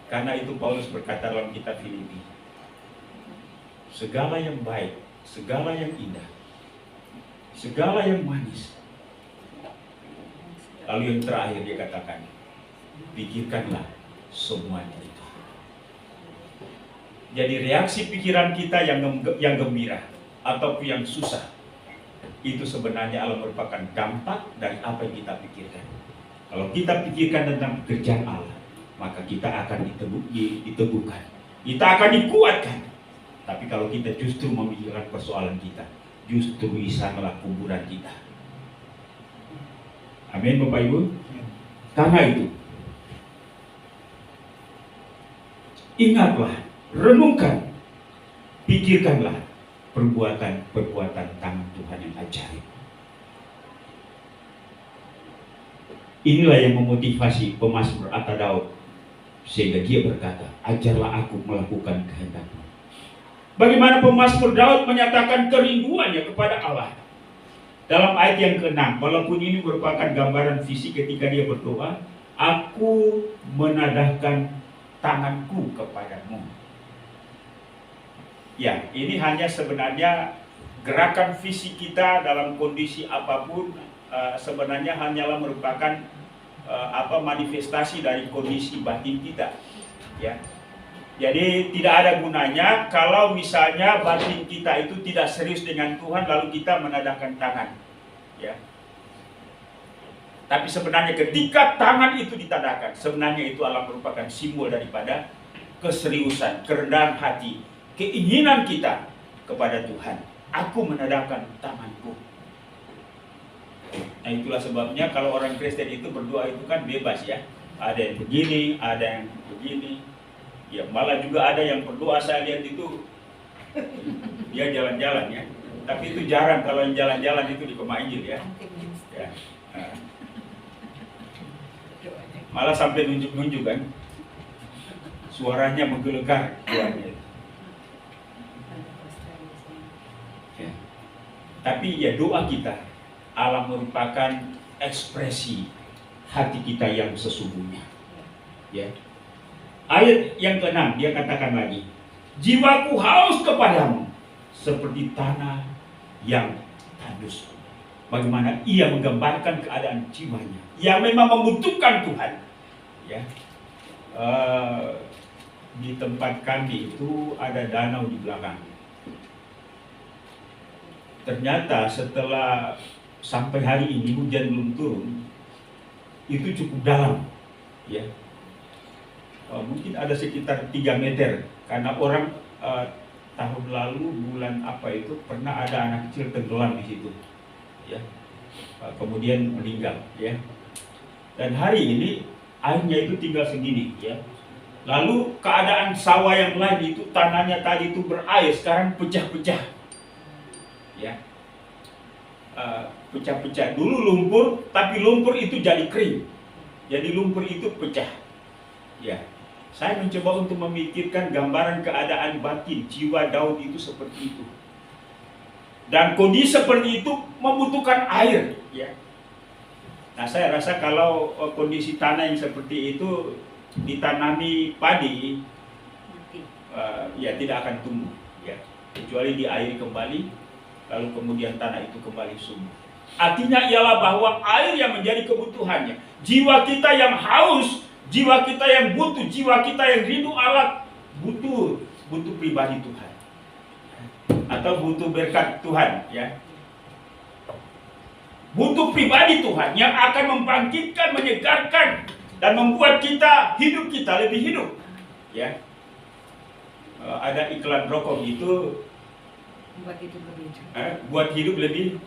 Karena itu Paulus berkata dalam kitab Filipi, segala yang baik, segala yang indah, segala yang manis. Lalu yang terakhir dia katakan, pikirkanlah semuanya itu. Jadi reaksi pikiran kita yang gembira ataupun yang susah, itu sebenarnya adalah merupakan dampak dari apa yang kita pikirkan. Kalau kita pikirkan tentang pekerjaan Allah, maka kita akan diteguhkan, kita akan dikuatkan. Tapi kalau kita justru memikirkan persoalan kita, justru di sanalah kuburan kita. Amin Bapak Ibu. Karena itu, ingatlah, renungkan, pikirkanlah perbuatan tangan Tuhan yang ajaib. Inilah yang memotivasi pemazmur atau Daud, sehingga dia berkata, ajarlah aku melakukan kehendak-Mu. Bagaimana pemazmur Daud menyatakan kerinduannya kepada Allah dalam ayat yang ke-6, walaupun ini merupakan gambaran fisik ketika dia berdoa, aku menadahkan tanganku kepadamu. Ya, ini hanya sebenarnya gerakan fisik kita dalam kondisi apapun, sebenarnya hanyalah merupakan manifestasi dari kondisi batin kita. Ya, jadi tidak ada gunanya kalau misalnya batin kita itu tidak serius dengan Tuhan lalu kita menadahkan tangan. Ya. Tapi sebenarnya ketika tangan itu ditadahkan, sebenarnya itu adalah merupakan simbol daripada keseriusan, kerendahan hati, keinginan kita kepada Tuhan. Aku menadahkan tanganku. Nah itulah sebabnya kalau orang Kristen itu berdoa itu kan bebas ya. Ada yang begini, ada yang begini. Ya malah juga ada yang berdoa saya lihat itu dia jalan-jalan ya. Tapi itu jarang kalau yang jalan-jalan itu di Koma Injil ya. Ya. Nah. Malah sampai nunjuk-nunjuk kan. Suaranya menggelegar suaranya. Ya. Tapi ya doa kita Allah merupakan ekspresi hati kita yang sesungguhnya. Ya. Ayat yang ke-6 dia katakan lagi, jiwaku haus kepadamu seperti tanah yang tandus. Bagaimana ia menggambarkan keadaan jiwanya yang memang membutuhkan Tuhan. Ya. Di tempat kami itu ada danau di belakang. Ternyata setelah sampai hari ini hujan belum turun, itu cukup dalam, ya. Mungkin ada sekitar 3 meter karena orang tahun lalu bulan apa itu pernah ada anak kecil tenggelam di situ, ya. Kemudian meninggal, ya. Dan hari ini airnya itu tinggal segini ya. Lalu keadaan sawah yang lain itu tanahnya tadi itu berair, sekarang pecah-pecah ya. Pecah-pecah. Dulu lumpur, tapi lumpur itu jadi kering. Jadi lumpur itu pecah. Ya. Saya mencoba untuk memikirkan gambaran keadaan batin jiwa Daud itu seperti itu. Dan kondisi seperti itu membutuhkan air, ya. Nah, saya rasa kalau kondisi tanah yang seperti itu ditanami padi, ya tidak akan tumbuh, ya. Kecuali diairi kembali, lalu kemudian tanah itu kembali subur. Artinya ialah bahwa air yang menjadi kebutuhannya. Jiwa kita yang haus, jiwa kita yang butuh, jiwa kita yang rindu Allah, butuh pribadi Tuhan. Atau butuh berkat Tuhan, ya. Butuh pribadi Tuhan yang akan membangkitkan, menyegarkan, dan membuat hidup kita lebih hidup, ya. Ada iklan rokok itu buat hidup lebih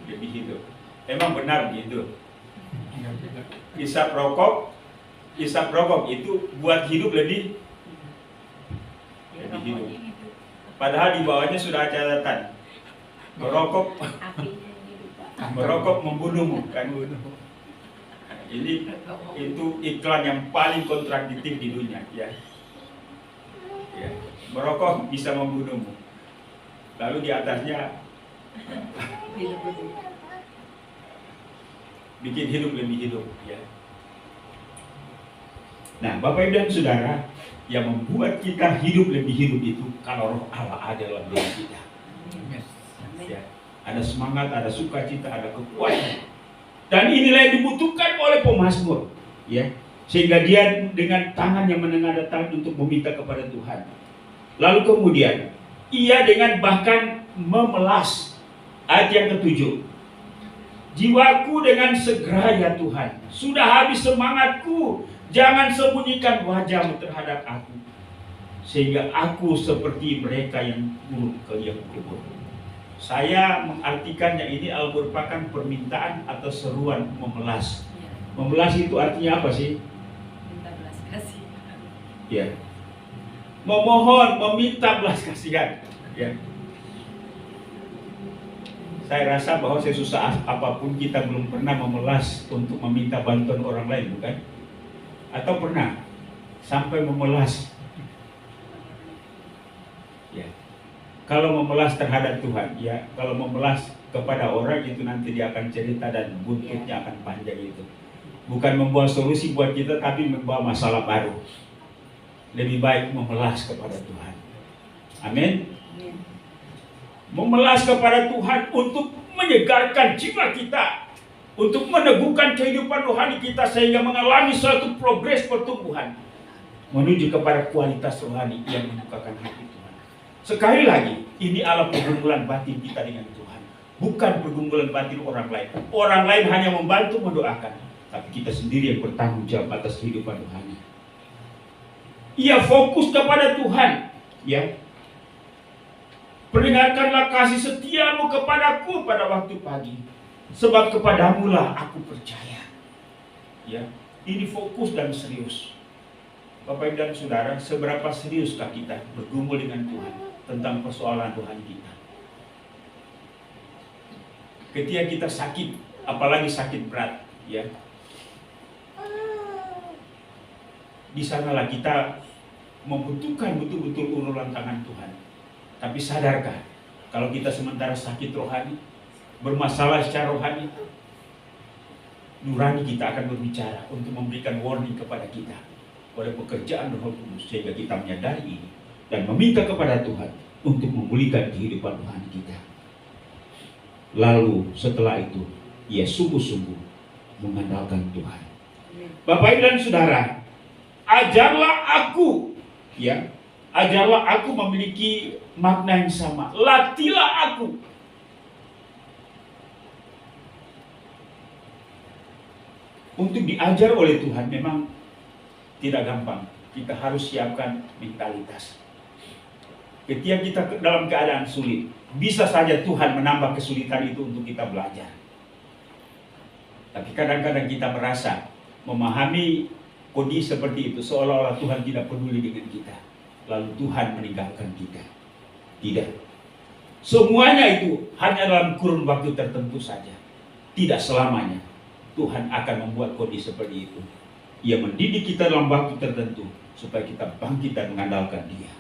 hidup. Emang benar gitu. Isap rokok itu buat hidup lebih hidup. Padahal di bawahnya sudah ada catatan. Merokok membunuhmu, kan? Ini itu iklan yang paling kontradiktif di dunia, ya. Ya. Merokok bisa membunuhmu. Lalu di atasnya bikin hidup lebih hidup, ya. Nah, Bapak Ibu dan Saudara, yang membuat kita hidup lebih hidup itu kalau roh Allah ada dalam diri kita. Ya. Ada semangat, ada sukacita, ada kekuatan. Dan inilah yang dibutuhkan oleh pemazmur, ya. Sehingga dia dengan tangan yang menengadah tangan untuk meminta kepada Tuhan. Lalu kemudian ia dengan bahkan memelas. Ayat yang ke-7. Jiwaku dengan segera ya Tuhan, sudah habis semangatku, jangan sembunyikan wajahmu terhadap aku, sehingga aku seperti mereka yang buruk ke liang kubur. Saya mengartikannya ini merupakan permintaan atau seruan memelas. Memelas itu artinya apa sih? Minta belas kasihan. Ya. Memohon, meminta belas kasihan. Ya. Saya rasa bahwa sesusah apapun kita belum pernah memelas untuk meminta bantuan orang lain, bukan? Atau pernah sampai memelas? Ya. Kalau memelas terhadap Tuhan, ya, kalau memelas kepada orang itu nanti dia akan cerita dan buntutnya akan panjang itu. Bukan membawa solusi buat kita, tapi membawa masalah baru. Lebih baik memelas kepada Tuhan. Amin. Memelas kepada Tuhan untuk menyegarkan jiwa kita, untuk meneguhkan kehidupan rohani kita sehingga mengalami suatu progres pertumbuhan menuju kepada kualitas rohani yang menyukakan hati Tuhan. Sekali lagi, ini adalah pergumulan batin kita dengan Tuhan, bukan pergumulan batin orang lain. Orang lain hanya membantu mendoakan, tapi kita sendiri yang bertanggung jawab atas kehidupan rohani. Ia fokus kepada Tuhan, ya. Peringatkanlah kasih setiamu kepadaku pada waktu pagi, sebab kepadamulah aku percaya. Ya, ini fokus dan serius. Bapak Ibu dan Saudara, seberapa seriuskah kita bergumul dengan Tuhan tentang persoalan rohani kita? Ketika kita sakit, apalagi sakit berat, ya, di sanalah kita membutuhkan betul-betul uluran tangan Tuhan. Tapi sadarkah kalau kita sementara sakit rohani, bermasalah secara rohani, nurani kita akan berbicara untuk memberikan warning kepada kita oleh pekerjaan Roh Kudus, sehingga kita menyadari ini dan meminta kepada Tuhan untuk memulihkan kehidupan rohani kita. Lalu setelah itu ia sungguh-sungguh mengandalkan Tuhan. Bapak Ibu dan Saudara, ajarlah aku, ya, ajarlah aku memiliki makna yang sama. Latihlah aku. Untuk diajar oleh Tuhan memang tidak gampang. Kita harus siapkan mentalitas. Ketika kita dalam keadaan sulit, bisa saja Tuhan menambah kesulitan itu untuk kita belajar. Tapi kadang-kadang kita merasa memahami kondisi seperti itu, seolah-olah Tuhan tidak peduli dengan kita, lalu Tuhan meninggalkan kita. Tidak. Semuanya itu hanya dalam kurun waktu tertentu saja. Tidak selamanya Tuhan akan membuat kondisi seperti itu. Ia mendidik kita dalam waktu tertentu supaya kita bangkit dan mengandalkan Dia.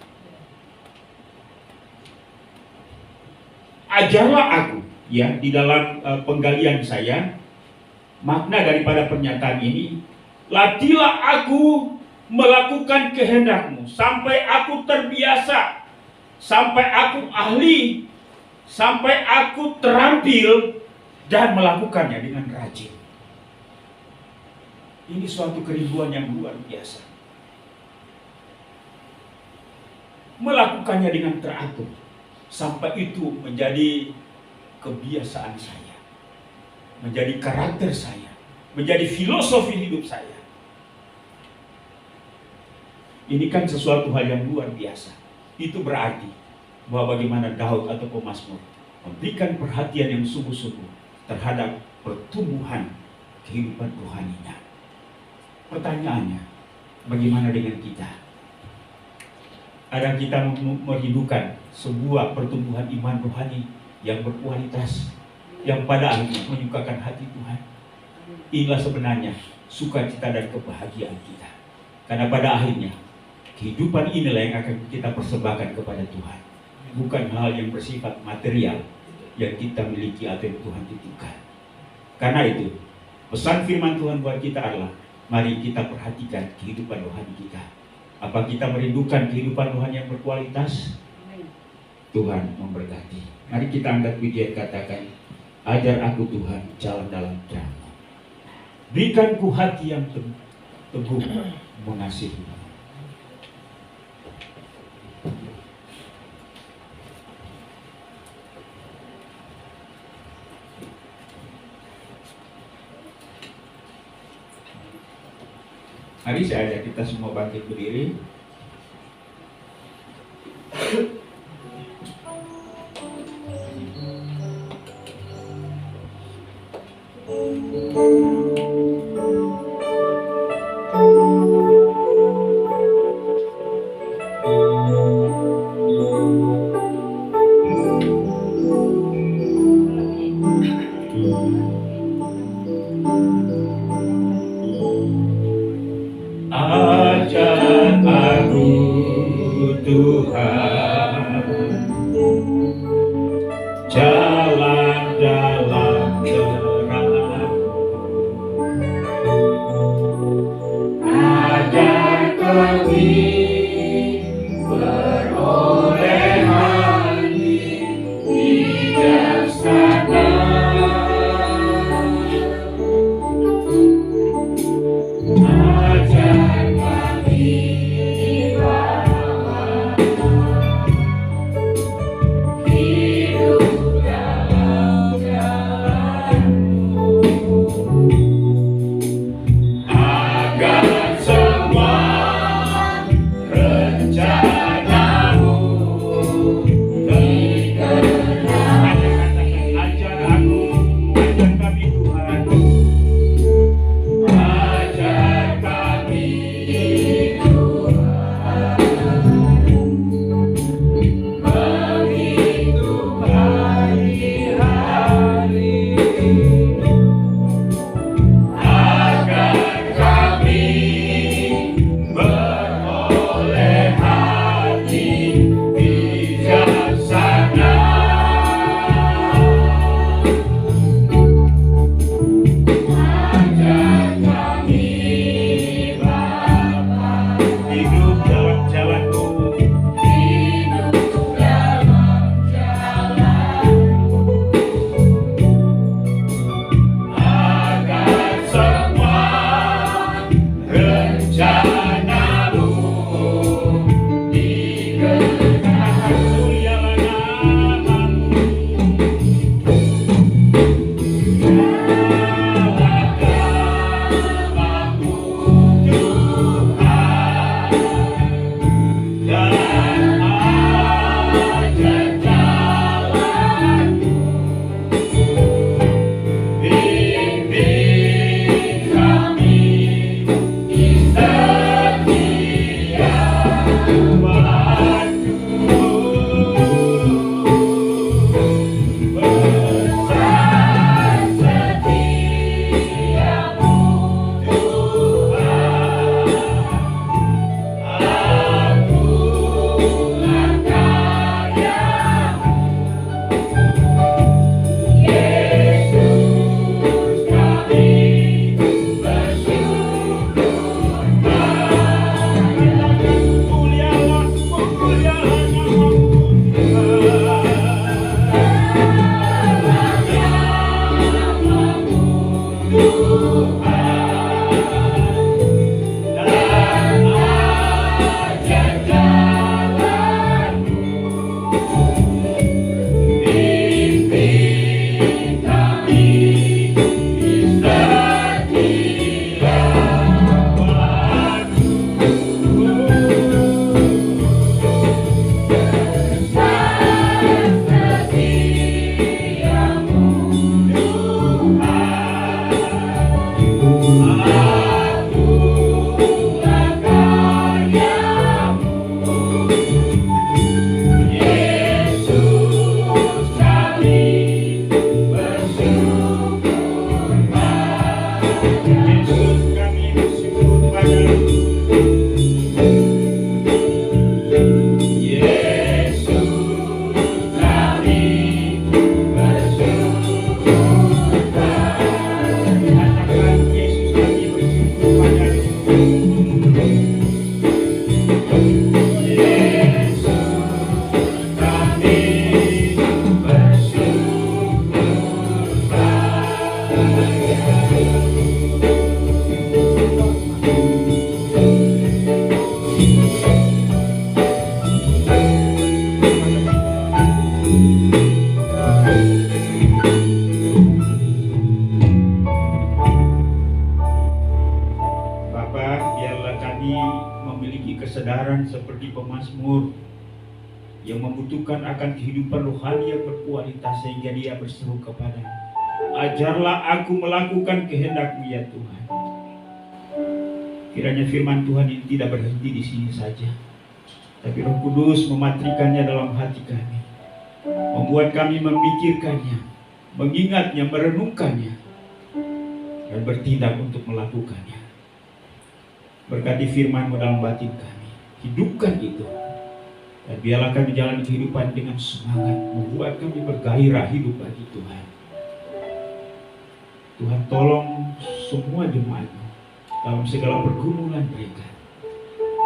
Ajarlah aku, ya, di dalam penggalian saya, makna daripada pernyataan ini, latihlah aku melakukan kehendak-Mu sampai aku terbiasa, sampai aku ahli, sampai aku terampil dan melakukannya dengan rajin. Ini suatu kerinduan yang luar biasa. Melakukannya dengan teratur sampai itu menjadi kebiasaan saya, menjadi karakter saya, menjadi filosofi hidup saya. Ini kan sesuatu hal yang luar biasa. Itu berarti bahwa bagaimana Daud atau pemazmur memberikan perhatian yang sungguh-sungguh terhadap pertumbuhan kehidupan rohaninya. Pertanyaannya, bagaimana dengan kita? Ada kita merindukan sebuah pertumbuhan iman rohani yang berkualitas, yang pada akhirnya menyukakan hati Tuhan. Inilah sebenarnya sukacita dan kebahagiaan kita. Karena pada akhirnya kehidupan inilah yang akan kita persembahkan kepada Tuhan. Bukan hal yang bersifat material yang kita miliki atau yang Tuhan titipkan. Karena itu, pesan firman Tuhan buat kita adalah, mari kita perhatikan kehidupan rohani kita. Apa kita merindukan kehidupan rohani yang berkualitas? Tuhan memberkati. Mari kita angkat pujian, katakan, ajar aku Tuhan jalan dalam terang-Mu. Berikanku hati yang teguh mengasihi. Mari saya ajak kita semua bangkit berdiri. Ajar aku Tuhan jalan dalam terang, ajar kami beroleh hati bijaksana, ajar kami biarlah kami memiliki kesadaran seperti pemazmur yang membutuhkan akan kehidupan rohani yang berkualitas sehingga dia berseru kepada, ajarlah aku melakukan kehendak-Mu ya Tuhan. Kiranya firman Tuhan ini tidak berhenti di sini saja, tapi Roh Kudus mematrikannya dalam hati kami, membuat kami memikirkannya, mengingatnya, merenungkannya, dan bertindak untuk melakukannya. Berkati firman-Mu dalam batin kami, hidupkan itu, dan biarlah kami jalan kehidupan dengan semangat, membuat kami bergairah hidup bagi Tuhan. Tuhan tolong semua jemaat-Mu dalam segala pergumulan mereka.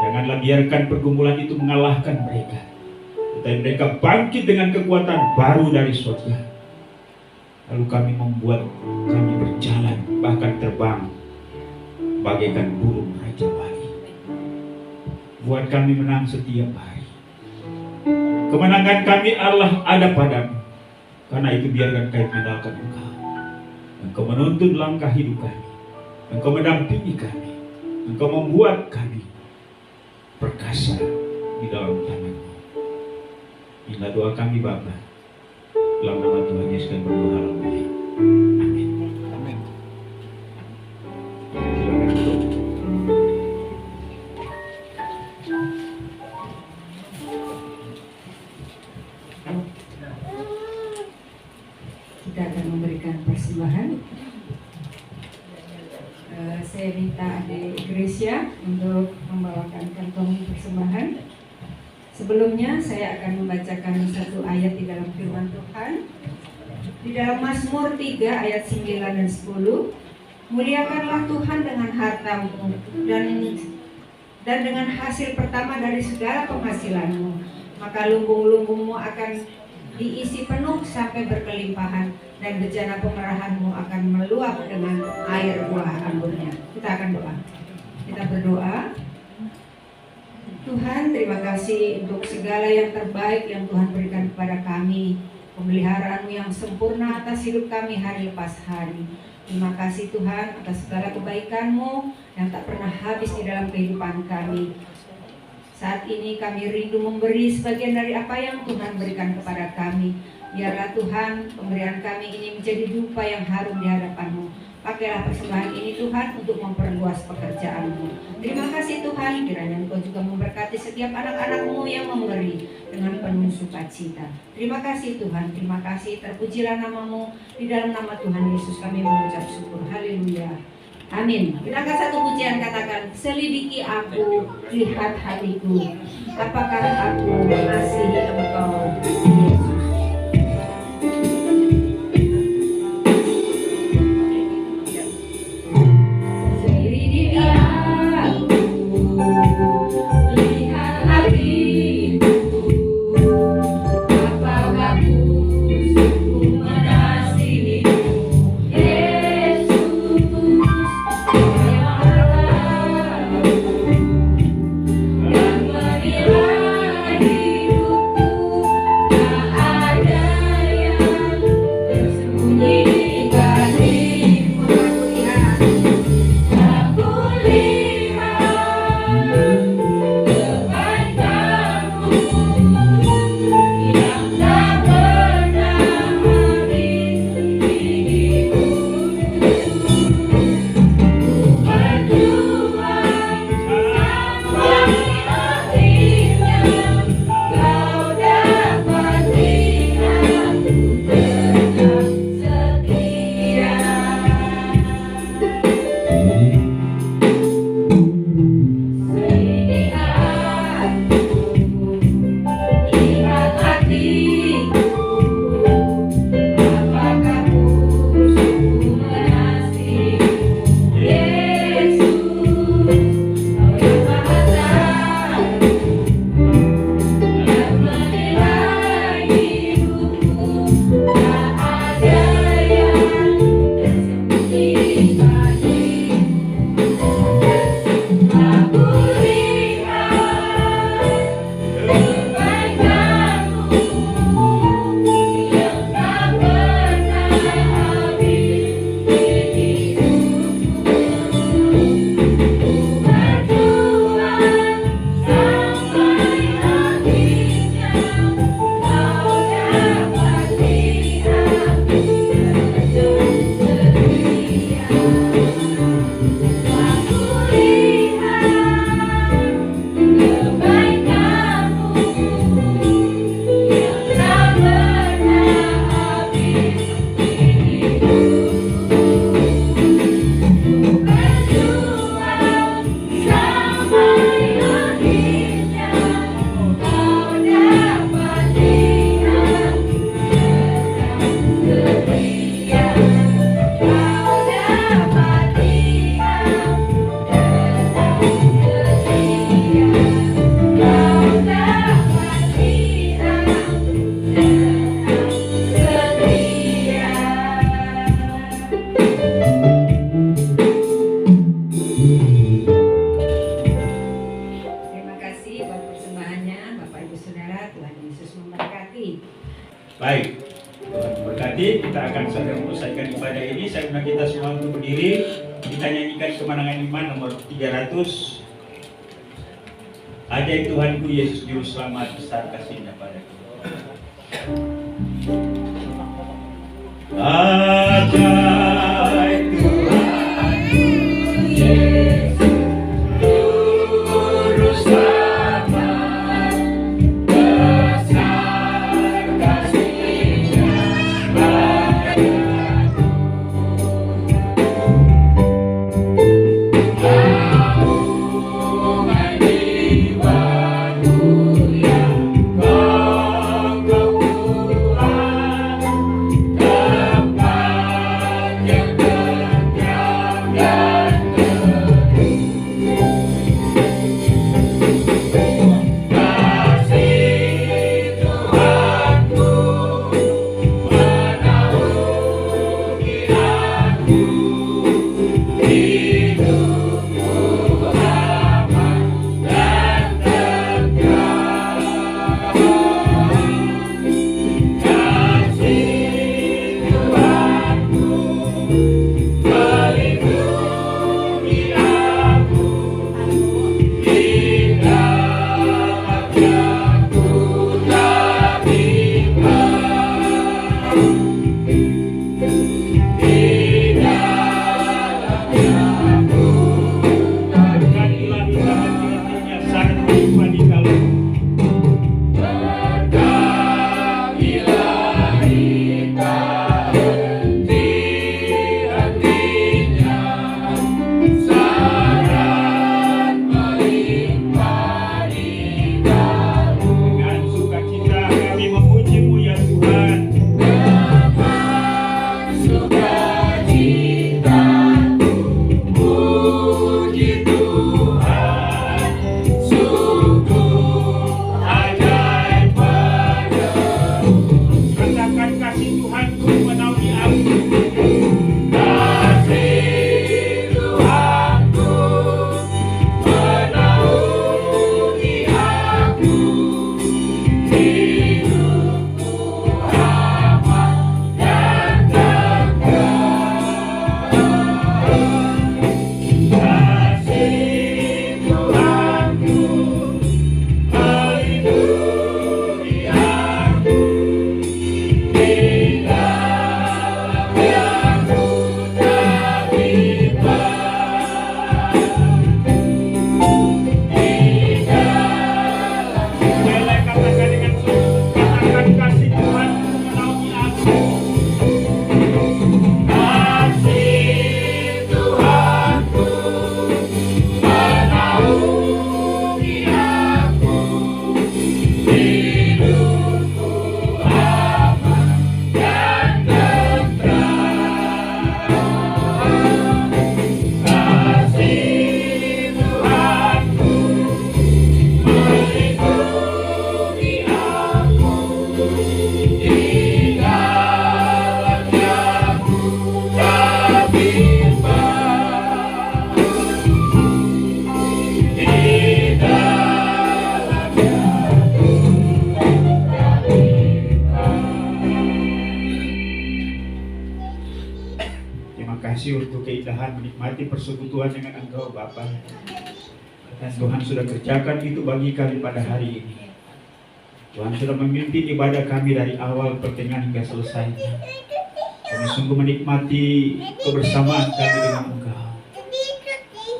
Janganlah biarkan pergumulan itu mengalahkan mereka, tetapi mereka bangkit dengan kekuatan baru dari surga. Lalu kami membuat kami berjalan, bahkan terbang bagaikan burung Raja Wali. Buat kami menang setiap hari. Kemenangan kami Allah ada padamu. Karena itu biarkan kami mengandalkan Engkau. Engkau menuntun langkah hidup kami. Engkau mendampingi kami. Engkau membuat kami perkasa di dalam tangan-Mu. Inilah doa kami Bapa. Dalam nama Tuhan Yesus kami berdoa. Haleluya. Amin. Amin. Silakan duduk. Kita akan memberikan persembahan. Saya minta Adik Gracia untuk membawakan kantong persembahan. Sebelumnya saya akan membacakan satu ayat di dalam firman Tuhan. Di dalam Mazmur 3 ayat 9 dan 10. Muliakanlah Tuhan dengan hartamu dan dengan hasil pertama dari segala penghasilanmu. Maka lumbung-lumbungmu akan diisi penuh sampai berkelimpahan, dan bejana pemerahanmu akan meluap dengan air buah anggurnya. Kita akan doa. Kita berdoa. Tuhan, terima kasih untuk segala yang terbaik yang Tuhan berikan kepada kami. Pemeliharaan-Mu yang sempurna atas hidup kami hari lepas hari. Terima kasih Tuhan atas segala kebaikan-Mu yang tak pernah habis di dalam kehidupan kami. Saat ini kami rindu memberi sebagian dari apa yang Tuhan berikan kepada kami. Biarlah Tuhan, pemberian kami ini menjadi dupa yang harum di hadapan-Mu. Pakailah persembahan ini Tuhan untuk memperluas pekerjaan-Mu. Terima kasih Tuhan, kiranya Engkau juga memberkati setiap anak-anak-Mu yang memberi dengan penuh sukacita. Terima kasih Tuhan, terima kasih, terpujilah nama-Mu. Di dalam nama Tuhan Yesus kami mengucap syukur. Haleluya. Amin. Kita angkat satu pujian, katakan, selidiki aku, lihat hatiku, apakah aku mengasihi Engkau, Yesus. Selidiki aku, lihat hatiku, apakah aku sungguh mengasihimu, Yesus. Dan menilai hidupku kita akan segera menyelesaikan ibadah ini. Saya undang kita semua untuk berdiri. Kita nyanyikan kemenangan iman nomor 300. Ajaib Tuhanku Yesus Juru Selamat, besar kasih-Nya padaku. Ajaib Tuhanku Yesus Juru Selamat, besar kasih-Nya padaku. Untuk keindahan menikmati persekutuan dengan Engkau Bapa, dan Tuhan sudah kerjakan itu bagi kami pada hari ini. Tuhan sudah memimpin ibadah kami dari awal pertengahan hingga selesai. Kami sungguh menikmati kebersamaan kami dengan Engkau.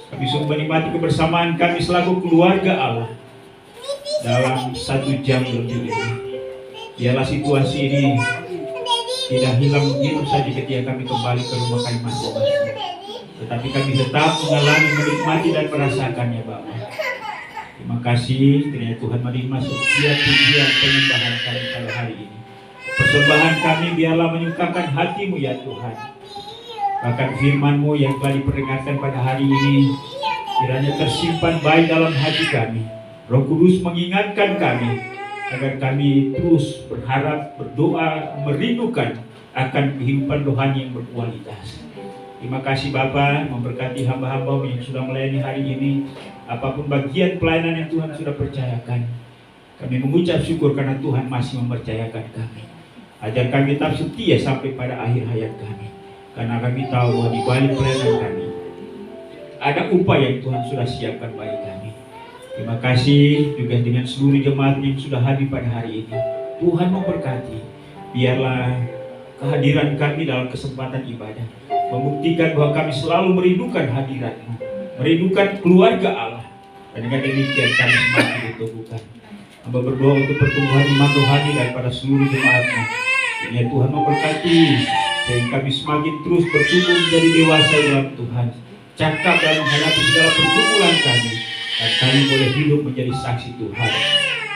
Kami sungguh menikmati kebersamaan kami selaku keluarga Allah dalam 1 jam lebih ini. Biarlah situasi ini tidak hilang begitu saja ketika kami kembali ke rumah kami masing-masing, tetapi kami tetap mengalami, menikmati dan merasakannya Bapa. Terima kasih kiranya Tuhan menerima setiap pujian penyembahan kami pada hari ini. Persembahan kami biarlah menyukakan hati-Mu ya Tuhan. Bahkan firman-Mu yang telah diperdengarkan pada hari ini kiranya tersimpan baik dalam hati kami. Roh Kudus mengingatkan kami agar kami terus berharap, berdoa, merindukan akan kehidupan rohani yang berkualitas. Terima kasih Bapa, memberkati hamba-hamba-Mu yang sudah melayani hari ini. Apapun bagian pelayanan yang Tuhan sudah percayakan, kami mengucap syukur karena Tuhan masih mempercayakan kami. Ajar kami tetap setia sampai pada akhir hayat kami. Karena kami tahu bahwa di balik pelayanan kami ada upah yang Tuhan sudah siapkan bagi kami. Terima kasih juga dengan seluruh jemaat yang sudah hadir pada hari ini. Tuhan memberkati. Biarlah kehadiran kami dalam kesempatan ibadah membuktikan bahwa kami selalu merindukan hadirat-Mu, merindukan keluarga Allah. Dan dengan demikian kami semakin ditumbuhkan. Hamba berdoa untuk pertumbuhan iman rohani daripada seluruh jemaat-Mu. Ya Tuhan memberkati sehingga kami semakin terus bertumbuh menjadi dewasa dalam Tuhan, cakap dalam menghadapi segala pergumulan kami, dan kami boleh hidup menjadi saksi Tuhan.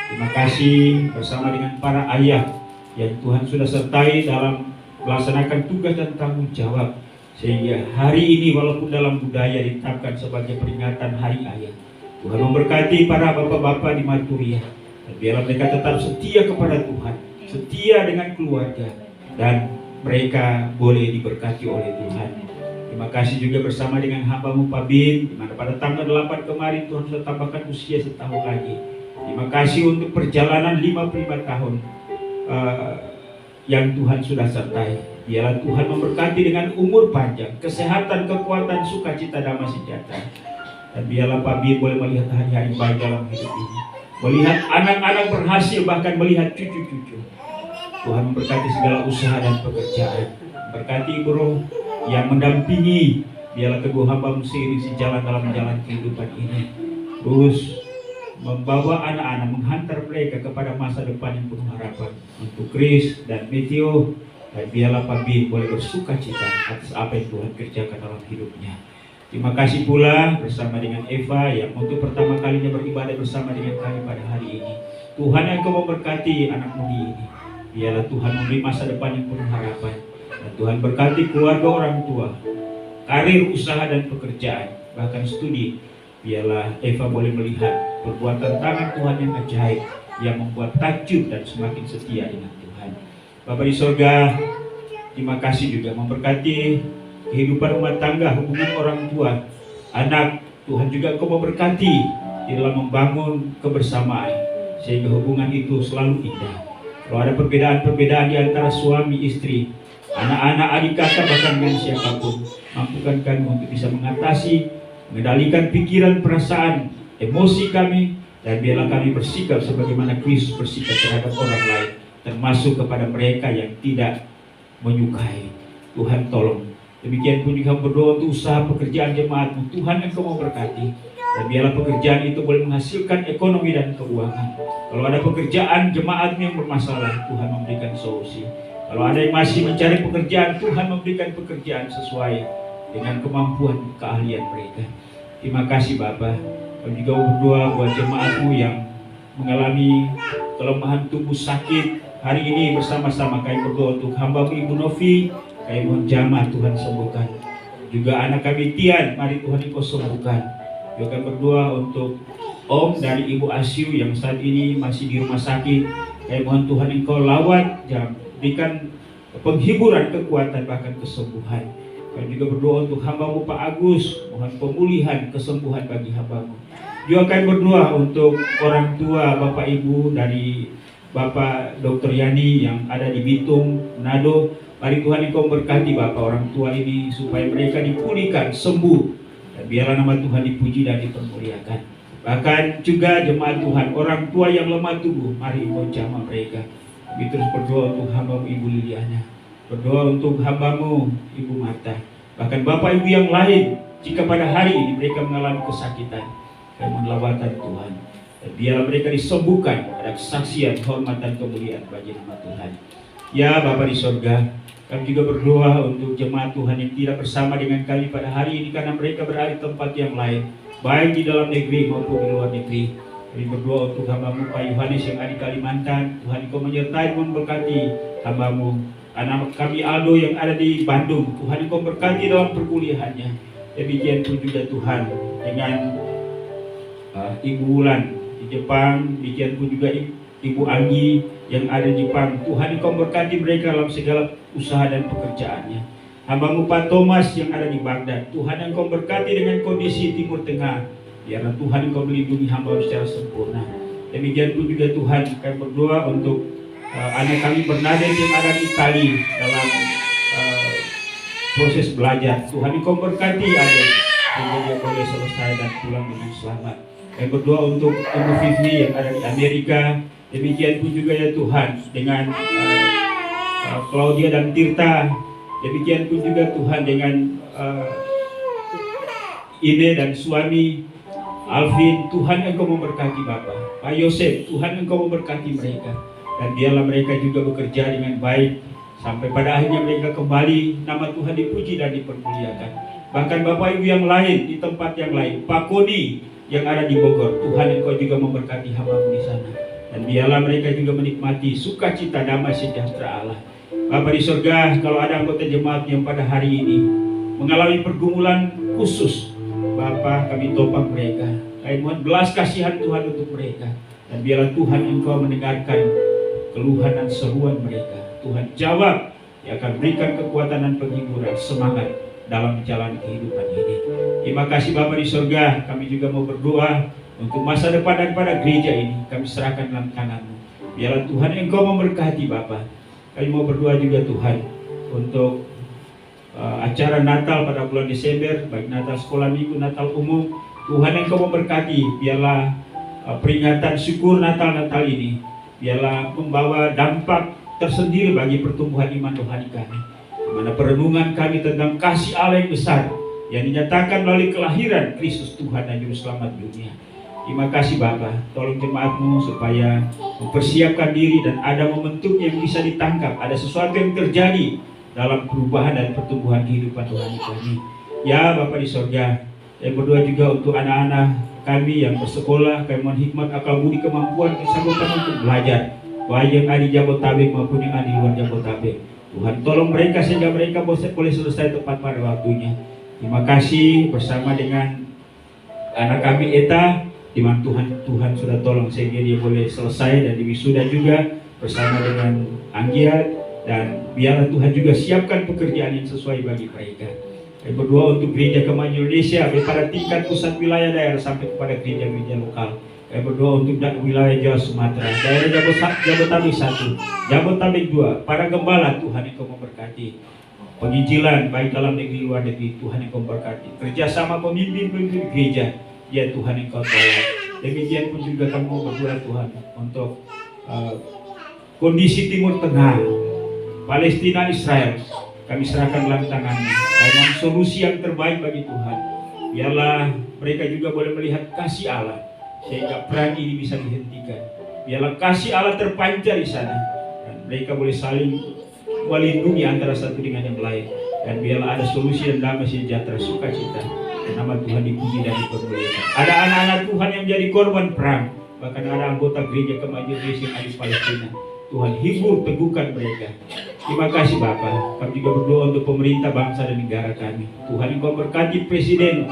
Terima kasih bersama dengan para ayah yang Tuhan sudah sertai dalam melaksanakan tugas dan tanggung jawab, sehingga hari ini walaupun dalam budaya ditetapkan sebagai peringatan Hari Ayah, Tuhan memberkati para bapak-bapak di Maturia, dan biarlah mereka tetap setia kepada Tuhan, setia dengan keluarga, dan mereka boleh diberkati oleh Tuhan. Terima kasih juga bersama dengan hamba-Mu Pak Bin, di mana pada tanggal 8 kemarin Tuhan sudah tambahkan usia setahun lagi. Terima kasih untuk perjalanan 55 tahun yang Tuhan sudah sertai. Biarlah Tuhan memberkati dengan umur panjang, kesehatan, kekuatan, sukacita, damai sejahtera. Dan biarlah Pak Bin boleh melihat hari-hari baik dalam hidup ini, melihat anak-anak berhasil, bahkan melihat cucu-cucu. Tuhan memberkati segala usaha dan pekerjaan. Berkati Bro yang mendampingi. Biarlah kedua hamba-Mu seiring sejalan dalam jalan kehidupan ini, terus membawa anak-anak, menghantar mereka kepada masa depan yang penuh harapan. Untuk Chris dan Meteo, dan biarlah Pak Bin boleh bersuka cita atas apa yang Tuhan kerjakan dalam hidupnya. Terima kasih pula bersama dengan Eva yang untuk pertama kalinya beribadah bersama dengan kami pada hari ini. Tuhan yang Kau memberkati anak mudi ini. Biarlah Tuhan memberi masa depan yang penuh harapan. Dan Tuhan berkati keluarga orang tua, karir, usaha dan pekerjaan, bahkan studi. Biarlah Eva boleh melihat perbuatan tangan Tuhan yang ajaib, yang membuat takjub dan semakin setia dengan Tuhan. Bapa di sorga, terima kasih juga memberkati kehidupan rumah tangga, hubungan orang tua, anak. Tuhan juga Kau memberkati di dalam membangun kebersamaan, sehingga hubungan itu selalu indah. Kalau ada perbedaan-perbedaan di antara suami istri, anak-anak, adik kakak, bahkan dengan siapapun, mampukan kami untuk bisa mengatasi, mengendalikan pikiran, perasaan, emosi kami, dan biarlah kami bersikap sebagaimana Kristus bersikap terhadap orang lain, termasuk kepada mereka yang tidak menyukai. Tuhan tolong. Demikian pun juga berdoa untuk usaha pekerjaan jemaat-Mu. Tuhan yang Kau memberkati. Dan biarlah pekerjaan itu boleh menghasilkan ekonomi dan keuangan. Kalau ada pekerjaan jemaat yang bermasalah, Tuhan memberikan solusi. Kalau ada yang masih mencari pekerjaan, Tuhan memberikan pekerjaan sesuai dengan kemampuan keahlian mereka. Terima kasih Bapa. Kami juga berdoa buat jemaat-Mu yang mengalami kelemahan tubuh sakit. Hari ini bersama-sama kami berdoa untuk hamba-Mu Ibu Novi. Kami mohon jamah Tuhan sembuhkan. Juga anak kami Tian, mari Tuhan Engkau sembuhkan. Juga berdoa untuk Om dari Ibu Asyu yang saat ini masih di rumah sakit. Kami mohon Tuhan Engkau lawat, berikan penghiburan, kekuatan, bahkan kesembuhan. Kami juga berdoa untuk hamba-Mu Pak Agus, mohon pemulihan, kesembuhan bagi hamba-Mu. Juga kami berdoa untuk orang tua Bapak Ibu dari Bapak Dr. Yani yang ada di Bitung, Manado. Mari Tuhan Engkau berkati Bapak orang tua ini supaya mereka dipulihkan, sembuh. Dan biarlah nama Tuhan dipuji dan dipermuliakan. Bahkan juga jemaat Tuhan, orang tua yang lemah tubuh, mari Engkau jamah mereka. Kami terus berdoa untuk hamba-Mu Ibu Liliana, berdoa untuk hamba-Mu Ibu Marta, bahkan Bapak Ibu yang lain, jika pada hari ini mereka mengalami kesakitan, kami mohon lawatan Tuhan. Dan biarlah mereka disembuhkan, ada kesaksian, hormat dan kemuliaan bagi nama Tuhan. Ya Bapa di sorga, kami juga berdoa untuk jemaat Tuhan yang tidak bersama dengan kami pada hari ini karena mereka berada di tempat yang lain, baik di dalam negeri maupun di luar negeri. Kami berdoa untuk hamba-Mu Pak Yohanes yang ada di Kalimantan. Tuhan Engkau menyertai dan memberkati hamba-Mu. Anak kami Aldo yang ada di Bandung, Tuhan Engkau berkati dalam perkuliahannya. Demikian pun juga Tuhan dengan Ibu Wulan di Jepang, demikian pun juga Ibu Anggi yang ada di Jepang. Tuhan Engkau berkati mereka dalam segala usaha dan pekerjaannya. Hamba-Mu Pak Thomas yang ada di Baghdad, Tuhan Engkau berkati dengan kondisi Timur Tengah. Biarlah Tuhan Engkau melindungi hamba-Mu secara sempurna. Demikian pun juga Tuhan, kami berdoa untuk anak kami Bernadette yang ada di Itali dalam proses belajar. Tuhan Engkau berkati adik sehingga dia boleh selesai dan pulang dengan selamat. Kami berdoa untuk Ibu Vivi yang ada di Amerika. Demikian pun juga ya Tuhan dengan Claudia dan Tirta. Demikian pun juga Tuhan dengan Ine dan suami Alvin. Tuhan Engkau memberkati Bapa. Pak Yosef, Tuhan Engkau memberkati mereka. Dan biarlah mereka juga bekerja dengan baik sampai pada akhirnya mereka kembali, nama Tuhan dipuji dan dipermuliakan. Bahkan Bapak Ibu yang lain di tempat yang lain, Pak Koni yang ada di Bogor, Tuhan Engkau juga memberkati hamba-Mu di sana. Dan biarlah mereka juga menikmati sukacita damai sejahtera Allah. Bapa di surga, kalau ada anggota jemaat yang pada hari ini mengalami pergumulan khusus, Bapa, kami topang mereka. Kami mohon belas kasihan Tuhan untuk mereka. Dan biarlah Tuhan Engkau mendengarkan keluhan dan seruan mereka. Tuhan jawab, Dia akan berikan kekuatan dan penghiburan, semangat dalam menjalani kehidupan ini. Terima kasih Bapa di surga. Kami juga mau berdoa untuk masa depan daripada gereja ini. Kami serahkan dalam tangan-Mu. Biarlah Tuhan Engkau memberkati Bapa. Kami mau berdoa juga Tuhan untuk acara Natal pada bulan Desember, baik Natal sekolah minggu, Natal umum. Tuhan Engkau memberkati. Biarlah peringatan syukur Natal ini, biarlah membawa dampak tersendiri bagi pertumbuhan iman rohani kami. Di mana perenungan kami tentang kasih Allah yang besar yang dinyatakan melalui kelahiran Kristus Tuhan dan Juru Selamat dunia. Terima kasih Bapa, tolong jemaat-Mu supaya mempersiapkan diri dan ada momentum yang bisa ditangkap, ada sesuatu yang terjadi dalam perubahan dan pertumbuhan kehidupan rohani kami. Ya Bapa di surga, saya berdoa juga untuk anak-anak kami yang bersekolah. Kami mohon hikmat, akal budi, kemampuan, kesanggupan untuk belajar, baik yang ada di Jabotabek maupun yang ada di luar Jabotabek. Tuhan tolong mereka sehingga mereka boleh selesai tepat pada waktunya. Terima kasih bersama dengan anak kami Eta, di mana Tuhan sudah tolong sehingga dia boleh selesai dan diwisuda juga bersama dengan Anggia. Dan biarlah Tuhan juga siapkan pekerjaan yang sesuai bagi mereka. Kami berdoa untuk gereja Kemajuan Indonesia pada tingkat pusat wilayah daerah sampai kepada gereja-gereja lokal. Kami berdoa untuk wilayah Jawa Sumatera, daerah Jabotabek 1, Jabotabek 2, para gembala Tuhan Engkau memberkati. Penginjilan baik dalam negeri luar negeri Tuhan Engkau memberkati. Kerjasama pemimpin-pemimpin gereja, ya Tuhan Engkau tolong. Demikian pun juga kami mau berdoa Tuhan untuk kondisi Timur Tengah, Palestina, Israel. Kami serahkan dalam tangan-Mu dengan solusi yang terbaik bagi Tuhan. Biarlah mereka juga boleh melihat kasih Allah sehingga perang ini bisa dihentikan. Biarlah kasih Allah terpancar di sana dan mereka boleh saling melindungi antara satu dengan yang lain. Dan biarlah ada solusi dan damai sejahtera, sukacita. Nama Tuhan dipuji dan dipermuliakan. Ada anak-anak Tuhan yang menjadi korban perang. Bahkan ada anggota gereja Kemajuan Indonesia yang ada di Palestina. Tuhan hibur, teguhkan mereka. Terima kasih Bapa. Kami juga berdoa untuk pemerintah bangsa dan negara kami. Tuhan Engkau berkati Presiden,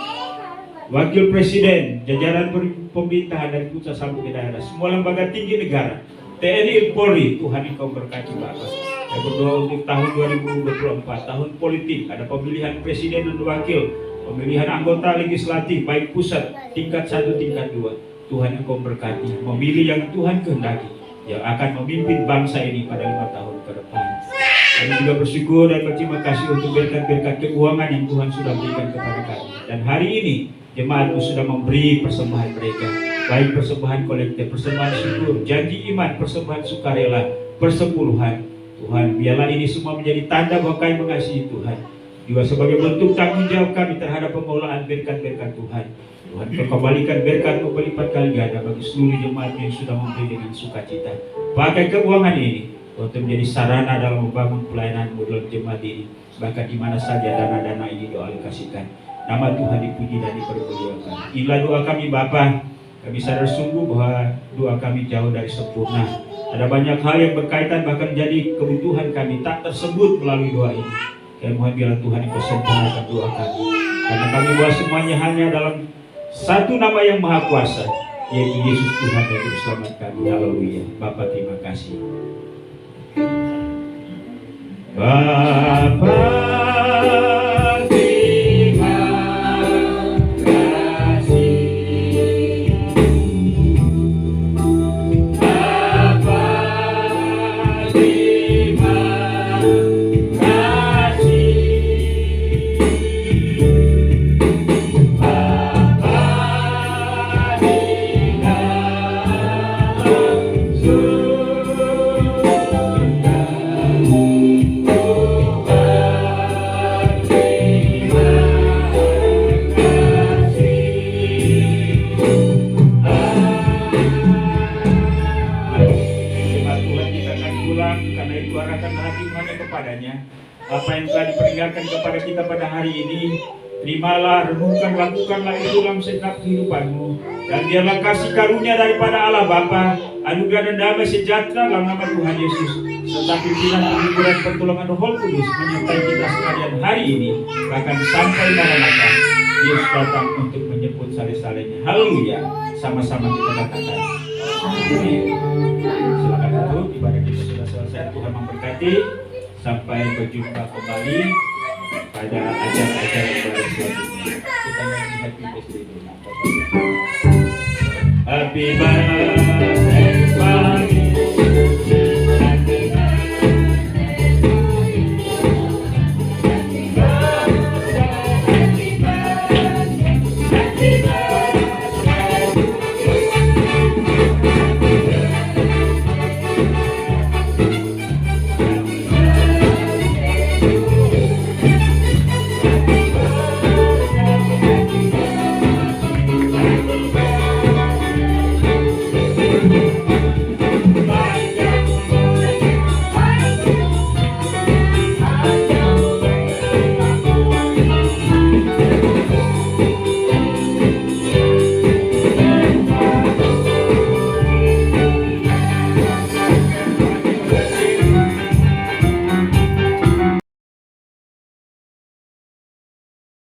Wakil Presiden, jajaran pemerintahan dari pusat sampai ke daerah, semua lembaga tinggi negara, TNI, Polri. Tuhan Engkau berkati Bapa. Saya berdoa untuk tahun 2024, tahun politik, ada pemilihan presiden dan wakil, pemilihan anggota legislatif baik pusat tingkat 1, tingkat 2. Tuhan Engkau berkati, memilih yang Tuhan kehendaki, yang akan memimpin bangsa ini pada 5 tahun ke depan. Kami juga bersyukur dan berterima kasih untuk berkat-berkat keuangan yang Tuhan sudah berikan kepada kami. Dan hari ini jemaat-Mu sudah memberi persembahan mereka, baik persembahan kolektif, persembahan syukur, janji iman, persembahan sukarela, persepuluhan. Tuhan, biarlah ini semua menjadi tanda bahwa kami mengasihi Tuhan. Juga sebagai bentuk tanggung jawab kami terhadap pengelolaan berkat-berkat Tuhan. Tuhan, Kau kembalikan berkat-Mu berlipat kali ganda bagi seluruh jemaat yang sudah memberi dengan sukacita. Pakai keuangan ini untuk menjadi sarana dalam membangun pelayanan-Mu dalam jemaat ini. Bahkan di mana saja dana-dana ini dialokasikan. Nama Tuhan dipuji dan dipermuliakan. Inilah doa kami Bapa. Kami sadar sungguh bahwa doa kami jauh dari sempurna. Ada banyak hal yang berkaitan bahkan jadi kebutuhan kami tak tersebut melalui doa ini. Kami mohon biarlah Tuhan Engkau sempurnakan doa kami. Karena kami buat semuanya hanya dalam satu nama yang maha kuasa, yaitu Yesus Tuhan dan Juru Selamat kami. Haleluya. Bapa terima kasih. Bapa terima kasih. Bapa kepadanya. Apa yang telah diperlihatkan kepada kita pada hari ini, terimalah, renungkan, lakukanlah itu dalam setiap kehidupanmu. Dan biarlah kasih karunia daripada Allah Bapa, anugerah dan damai sejahtera dalam nama Tuhan Yesus, serta pimpinan penghiburan pertolongan Roh Kudus menyertai kita sekalian hari ini, bahkan sampai Maranatha. Yesus datang untuk menjemput saleh-salehnya. Haleluya. Sama-sama kita katakan. Amin. Silakan tutup, ibadah kita sudah selesai. Tuhan memberkati. Sampai berjumpa kembali pada acara-acara ibadah selanjutnya. Kita nyanyi Happy Birthday dulu. Happy birthday.